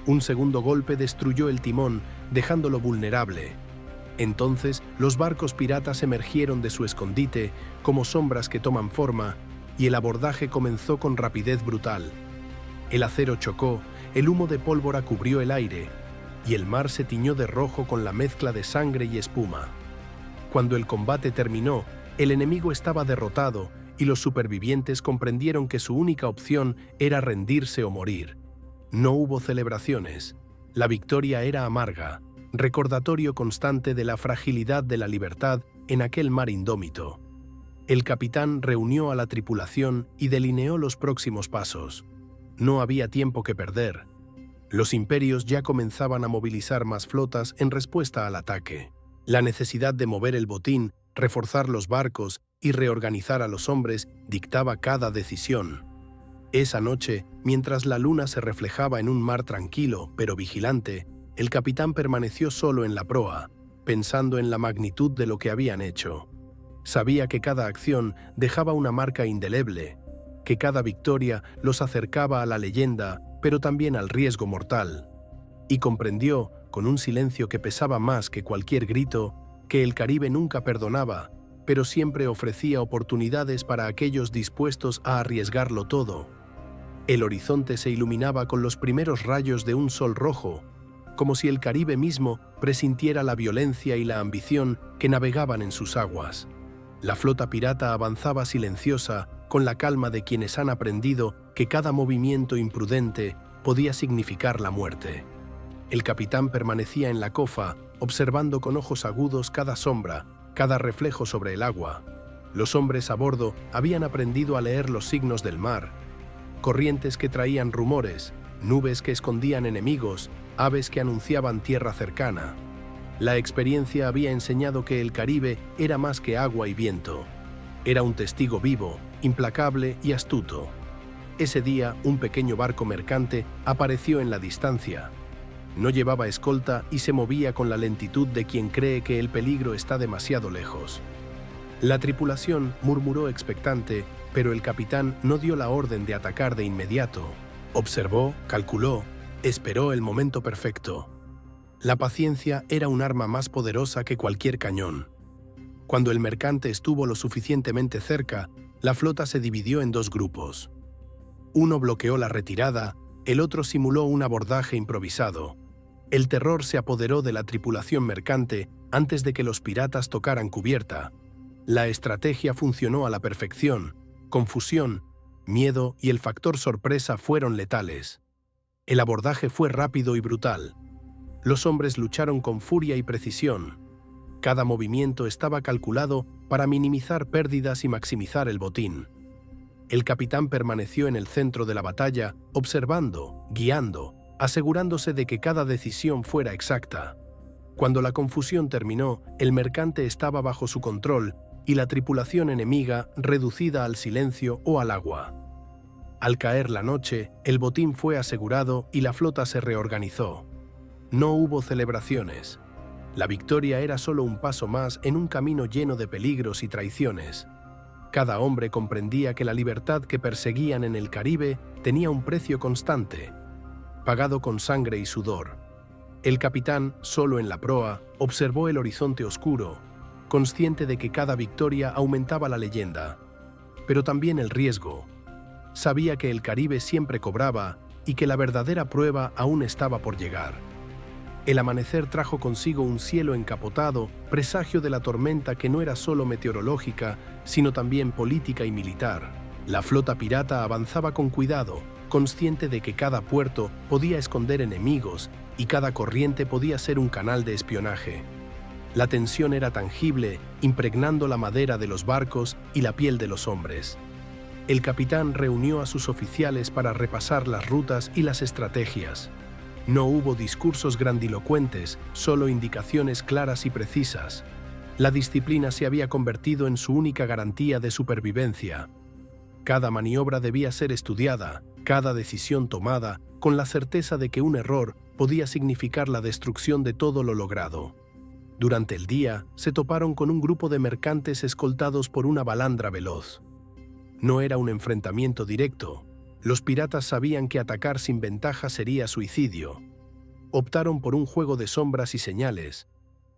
Un segundo golpe destruyó el timón, dejándolo vulnerable. Entonces, los barcos piratas emergieron de su escondite como sombras que toman forma, y el abordaje comenzó con rapidez brutal. El acero chocó, el humo de pólvora cubrió el aire, y el mar se tiñó de rojo con la mezcla de sangre y espuma. Cuando el combate terminó, el enemigo estaba derrotado y los supervivientes comprendieron que su única opción era rendirse o morir. No hubo celebraciones. La victoria era amarga, recordatorio constante de la fragilidad de la libertad en aquel mar indómito. El capitán reunió a la tripulación y delineó los próximos pasos. No había tiempo que perder. Los imperios ya comenzaban a movilizar más flotas en respuesta al ataque. La necesidad de mover el botín, reforzar los barcos y reorganizar a los hombres dictaba cada decisión. Esa noche, mientras la luna se reflejaba en un mar tranquilo pero vigilante, el capitán permaneció solo en la proa, pensando en la magnitud de lo que habían hecho. Sabía que cada acción dejaba una marca indeleble, que cada victoria los acercaba a la leyenda, pero también al riesgo mortal. Y comprendió, con un silencio que pesaba más que cualquier grito, que el Caribe nunca perdonaba, pero siempre ofrecía oportunidades para aquellos dispuestos a arriesgarlo todo. El horizonte se iluminaba con los primeros rayos de un sol rojo, como si el Caribe mismo presintiera la violencia y la ambición que navegaban en sus aguas. La flota pirata avanzaba silenciosa, con la calma de quienes han aprendido que cada movimiento imprudente podía significar la muerte. El capitán permanecía en la cofa, observando con ojos agudos cada sombra, cada reflejo sobre el agua. Los hombres a bordo habían aprendido a leer los signos del mar, corrientes que traían rumores, nubes que escondían enemigos, aves que anunciaban tierra cercana. La experiencia había enseñado que el Caribe era más que agua y viento. Era un testigo vivo, implacable y astuto. Ese día, un pequeño barco mercante apareció en la distancia. No llevaba escolta y se movía con la lentitud de quien cree que el peligro está demasiado lejos. La tripulación murmuró expectante, pero el capitán no dio la orden de atacar de inmediato. Observó, calculó, esperó el momento perfecto. La paciencia era un arma más poderosa que cualquier cañón. Cuando el mercante estuvo lo suficientemente cerca, la flota se dividió en dos grupos. Uno bloqueó la retirada, el otro simuló un abordaje improvisado. El terror se apoderó de la tripulación mercante antes de que los piratas tocaran cubierta. La estrategia funcionó a la perfección. Confusión, miedo y el factor sorpresa fueron letales. El abordaje fue rápido y brutal. Los hombres lucharon con furia y precisión. Cada movimiento estaba calculado para minimizar pérdidas y maximizar el botín. El capitán permaneció en el centro de la batalla, observando, guiando, asegurándose de que cada decisión fuera exacta. Cuando la confusión terminó, el mercante estaba bajo su control y la tripulación enemiga reducida al silencio o al agua. Al caer la noche, el botín fue asegurado y la flota se reorganizó. No hubo celebraciones. La victoria era solo un paso más en un camino lleno de peligros y traiciones. Cada hombre comprendía que la libertad que perseguían en el Caribe tenía un precio constante, pagado con sangre y sudor. El capitán, solo en la proa, observó el horizonte oscuro, consciente de que cada victoria aumentaba la leyenda, pero también el riesgo. Sabía que el Caribe siempre cobraba y que la verdadera prueba aún estaba por llegar. El amanecer trajo consigo un cielo encapotado, presagio de la tormenta que no era solo meteorológica, sino también política y militar. La flota pirata avanzaba con cuidado, consciente de que cada puerto podía esconder enemigos y cada corriente podía ser un canal de espionaje. La tensión era tangible, impregnando la madera de los barcos y la piel de los hombres. El capitán reunió a sus oficiales para repasar las rutas y las estrategias. No hubo discursos grandilocuentes, solo indicaciones claras y precisas. La disciplina se había convertido en su única garantía de supervivencia. Cada maniobra debía ser estudiada, cada decisión tomada, con la certeza de que un error podía significar la destrucción de todo lo logrado. Durante el día, se toparon con un grupo de mercantes escoltados por una balandra veloz. No era un enfrentamiento directo. Los piratas sabían que atacar sin ventaja sería suicidio. Optaron por un juego de sombras y señales.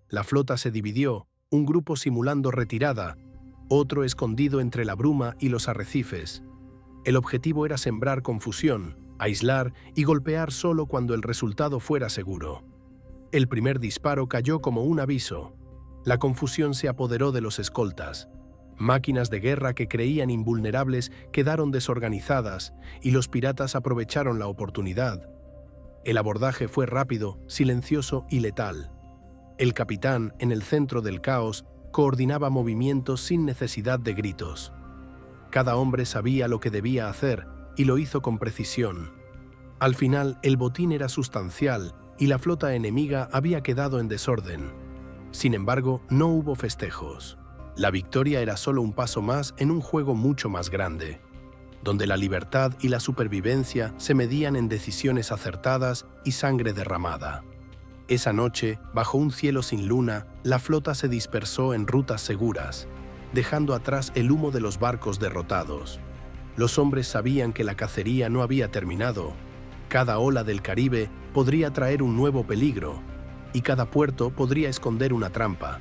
La flota se dividió, un grupo simulando retirada, otro escondido entre la bruma y los arrecifes. El objetivo era sembrar confusión, aislar y golpear solo cuando el resultado fuera seguro. El primer disparo cayó como un aviso. La confusión se apoderó de los escoltas. Máquinas de guerra que creían invulnerables quedaron desorganizadas y los piratas aprovecharon la oportunidad. El abordaje fue rápido, silencioso y letal. El capitán, en el centro del caos, coordinaba movimientos sin necesidad de gritos. Cada hombre sabía lo que debía hacer y lo hizo con precisión. Al final, el botín era sustancial y la flota enemiga había quedado en desorden. Sin embargo, no hubo festejos. La victoria era solo un paso más en un juego mucho más grande, donde la libertad y la supervivencia se medían en decisiones acertadas y sangre derramada. Esa noche, bajo un cielo sin luna, la flota se dispersó en rutas seguras, dejando atrás el humo de los barcos derrotados. Los hombres sabían que la cacería no había terminado. Cada ola del Caribe podría traer un nuevo peligro, y cada puerto podría esconder una trampa.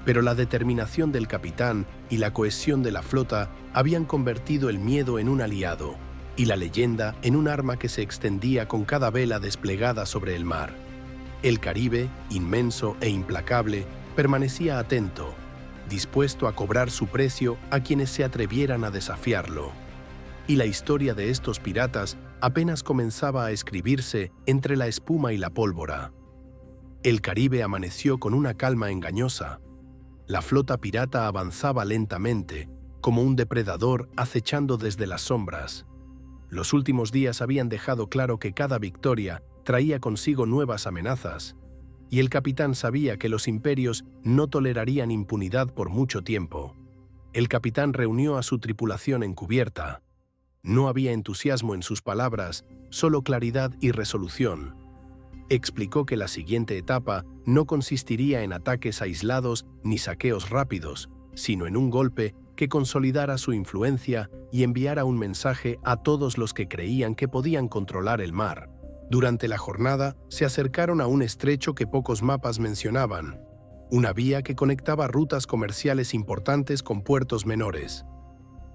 Pero la determinación del capitán y la cohesión de la flota habían convertido el miedo en un aliado, y la leyenda en un arma que se extendía con cada vela desplegada sobre el mar. El Caribe, inmenso e implacable, permanecía atento, dispuesto a cobrar su precio a quienes se atrevieran a desafiarlo. Y la historia de estos piratas apenas comenzaba a escribirse entre la espuma y la pólvora. El Caribe amaneció con una calma engañosa. La flota pirata avanzaba lentamente, como un depredador acechando desde las sombras. Los últimos días habían dejado claro que cada victoria traía consigo nuevas amenazas, y el capitán sabía que los imperios no tolerarían impunidad por mucho tiempo. El capitán reunió a su tripulación en cubierta. No había entusiasmo en sus palabras, solo claridad y resolución. Explicó que la siguiente etapa no consistiría en ataques aislados ni saqueos rápidos, sino en un golpe que consolidara su influencia y enviara un mensaje a todos los que creían que podían controlar el mar. Durante la jornada, se acercaron a un estrecho que pocos mapas mencionaban, una vía que conectaba rutas comerciales importantes con puertos menores.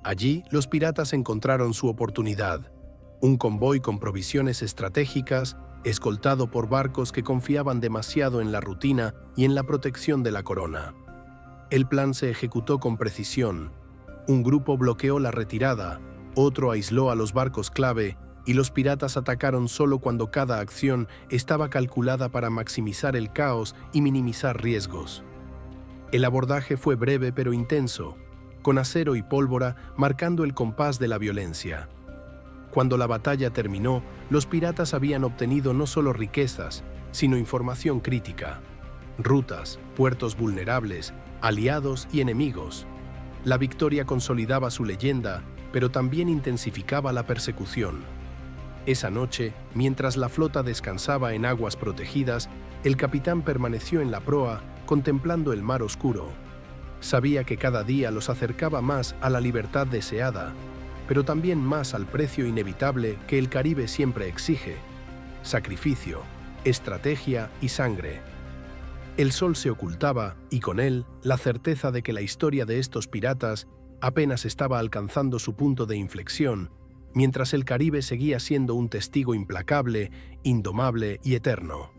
Allí, los piratas encontraron su oportunidad, un convoy con provisiones estratégicas, escoltado por barcos que confiaban demasiado en la rutina y en la protección de la corona. El plan se ejecutó con precisión. Un grupo bloqueó la retirada, otro aisló a los barcos clave y los piratas atacaron solo cuando cada acción estaba calculada para maximizar el caos y minimizar riesgos. El abordaje fue breve pero intenso, con acero y pólvora marcando el compás de la violencia. Cuando la batalla terminó, los piratas habían obtenido no solo riquezas, sino información crítica, rutas, puertos vulnerables, aliados y enemigos. La victoria consolidaba su leyenda, pero también intensificaba la persecución. Esa noche, mientras la flota descansaba en aguas protegidas, el capitán permaneció en la proa, contemplando el mar oscuro. Sabía que cada día los acercaba más a la libertad deseada, pero también más al precio inevitable que el Caribe siempre exige: sacrificio, estrategia y sangre. El sol se ocultaba y con él la certeza de que la historia de estos piratas apenas estaba alcanzando su punto de inflexión, mientras el Caribe seguía siendo un testigo implacable, indomable y eterno.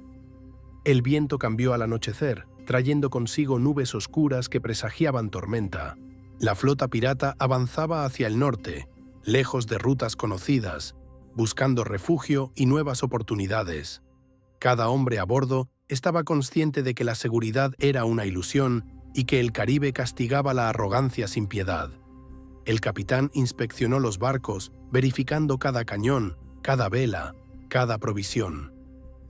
El viento cambió al anochecer, trayendo consigo nubes oscuras que presagiaban tormenta. La flota pirata avanzaba hacia el norte, lejos de rutas conocidas, buscando refugio y nuevas oportunidades. Cada hombre a bordo estaba consciente de que la seguridad era una ilusión y que el Caribe castigaba la arrogancia sin piedad. El capitán inspeccionó los barcos, verificando cada cañón, cada vela, cada provisión.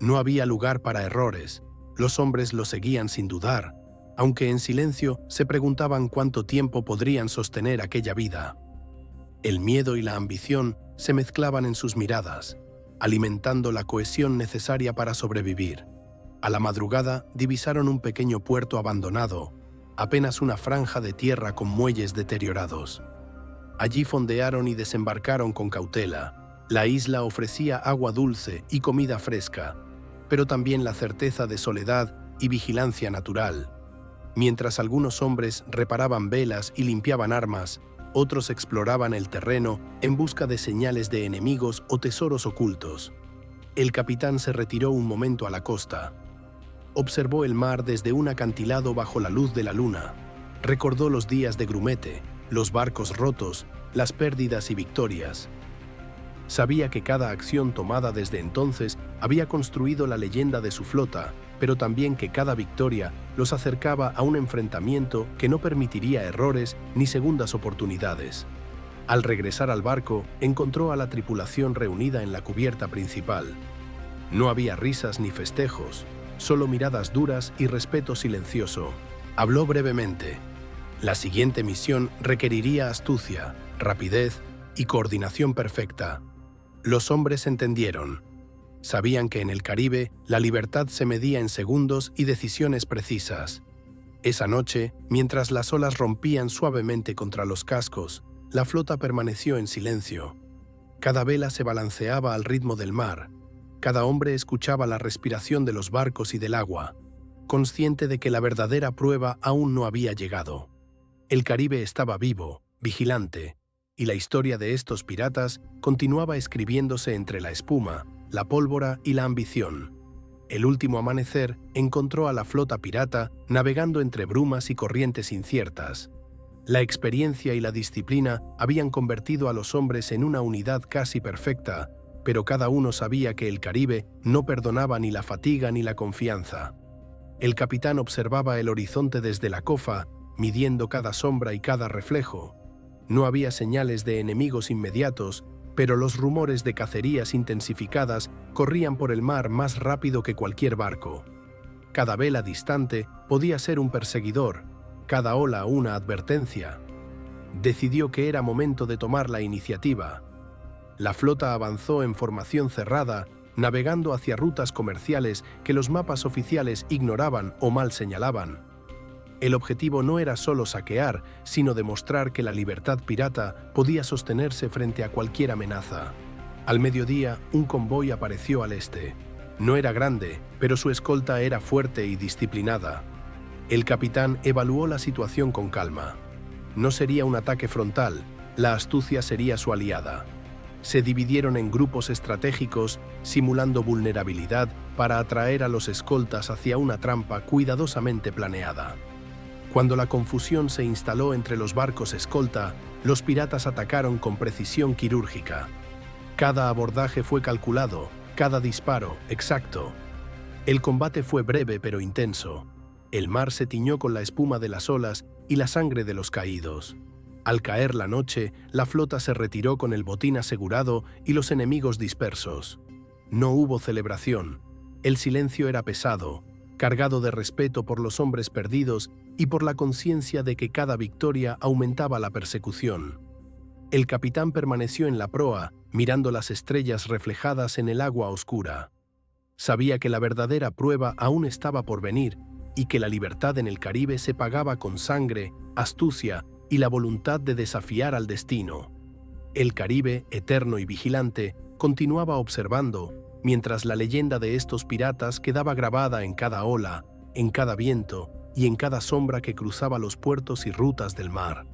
No había lugar para errores. Los hombres lo seguían sin dudar, aunque en silencio se preguntaban cuánto tiempo podrían sostener aquella vida. El miedo y la ambición se mezclaban en sus miradas, alimentando la cohesión necesaria para sobrevivir. A la madrugada divisaron un pequeño puerto abandonado, apenas una franja de tierra con muelles deteriorados. Allí fondearon y desembarcaron con cautela. La isla ofrecía agua dulce y comida fresca, pero también la certeza de soledad y vigilancia natural. Mientras algunos hombres reparaban velas y limpiaban armas, Otros exploraban el terreno en busca de señales de enemigos o tesoros ocultos. El capitán se retiró un momento a la costa. Observó el mar desde un acantilado bajo la luz de la luna. Recordó los días de grumete, los barcos rotos, las pérdidas y victorias. Sabía que cada acción tomada desde entonces había construido la leyenda de su flota, pero también que cada victoria los acercaba a un enfrentamiento que no permitiría errores ni segundas oportunidades. Al regresar al barco, encontró a la tripulación reunida en la cubierta principal. No había risas ni festejos, solo miradas duras y respeto silencioso. Habló brevemente. La siguiente misión requeriría astucia, rapidez y coordinación perfecta. Los hombres entendieron. Sabían que en el Caribe la libertad se medía en segundos y decisiones precisas. Esa noche, mientras las olas rompían suavemente contra los cascos, la flota permaneció en silencio. Cada vela se balanceaba al ritmo del mar. Cada hombre escuchaba la respiración de los barcos y del agua, consciente de que la verdadera prueba aún no había llegado. El Caribe estaba vivo, vigilante, y la historia de estos piratas continuaba escribiéndose entre la espuma, la pólvora y la ambición. El último amanecer encontró a la flota pirata navegando entre brumas y corrientes inciertas. La experiencia y la disciplina habían convertido a los hombres en una unidad casi perfecta, pero cada uno sabía que el Caribe no perdonaba ni la fatiga ni la confianza. El capitán observaba el horizonte desde la cofa, midiendo cada sombra y cada reflejo. No había señales de enemigos inmediatos, pero los rumores de cacerías intensificadas corrían por el mar más rápido que cualquier barco. Cada vela distante podía ser un perseguidor, cada ola una advertencia. Decidió que era momento de tomar la iniciativa. La flota avanzó en formación cerrada, navegando hacia rutas comerciales que los mapas oficiales ignoraban o mal señalaban. El objetivo no era solo saquear, sino demostrar que la libertad pirata podía sostenerse frente a cualquier amenaza. Al mediodía, un convoy apareció al este. No era grande, pero su escolta era fuerte y disciplinada. El capitán evaluó la situación con calma. No sería un ataque frontal, la astucia sería su aliada. Se dividieron en grupos estratégicos, simulando vulnerabilidad para atraer a los escoltas hacia una trampa cuidadosamente planeada. Cuando la confusión se instaló entre los barcos escolta, los piratas atacaron con precisión quirúrgica. Cada abordaje fue calculado, cada disparo exacto. El combate fue breve pero intenso. El mar se tiñó con la espuma de las olas y la sangre de los caídos. Al caer la noche, la flota se retiró con el botín asegurado y los enemigos dispersos. No hubo celebración. El silencio era pesado, cargado de respeto por los hombres perdidos y por la conciencia de que cada victoria aumentaba la persecución. El capitán permaneció en la proa, mirando las estrellas reflejadas en el agua oscura. Sabía que la verdadera prueba aún estaba por venir y que la libertad en el Caribe se pagaba con sangre, astucia y la voluntad de desafiar al destino. El Caribe, eterno y vigilante, continuaba observando, mientras la leyenda de estos piratas quedaba grabada en cada ola, en cada viento y en cada sombra que cruzaba los puertos y rutas del mar.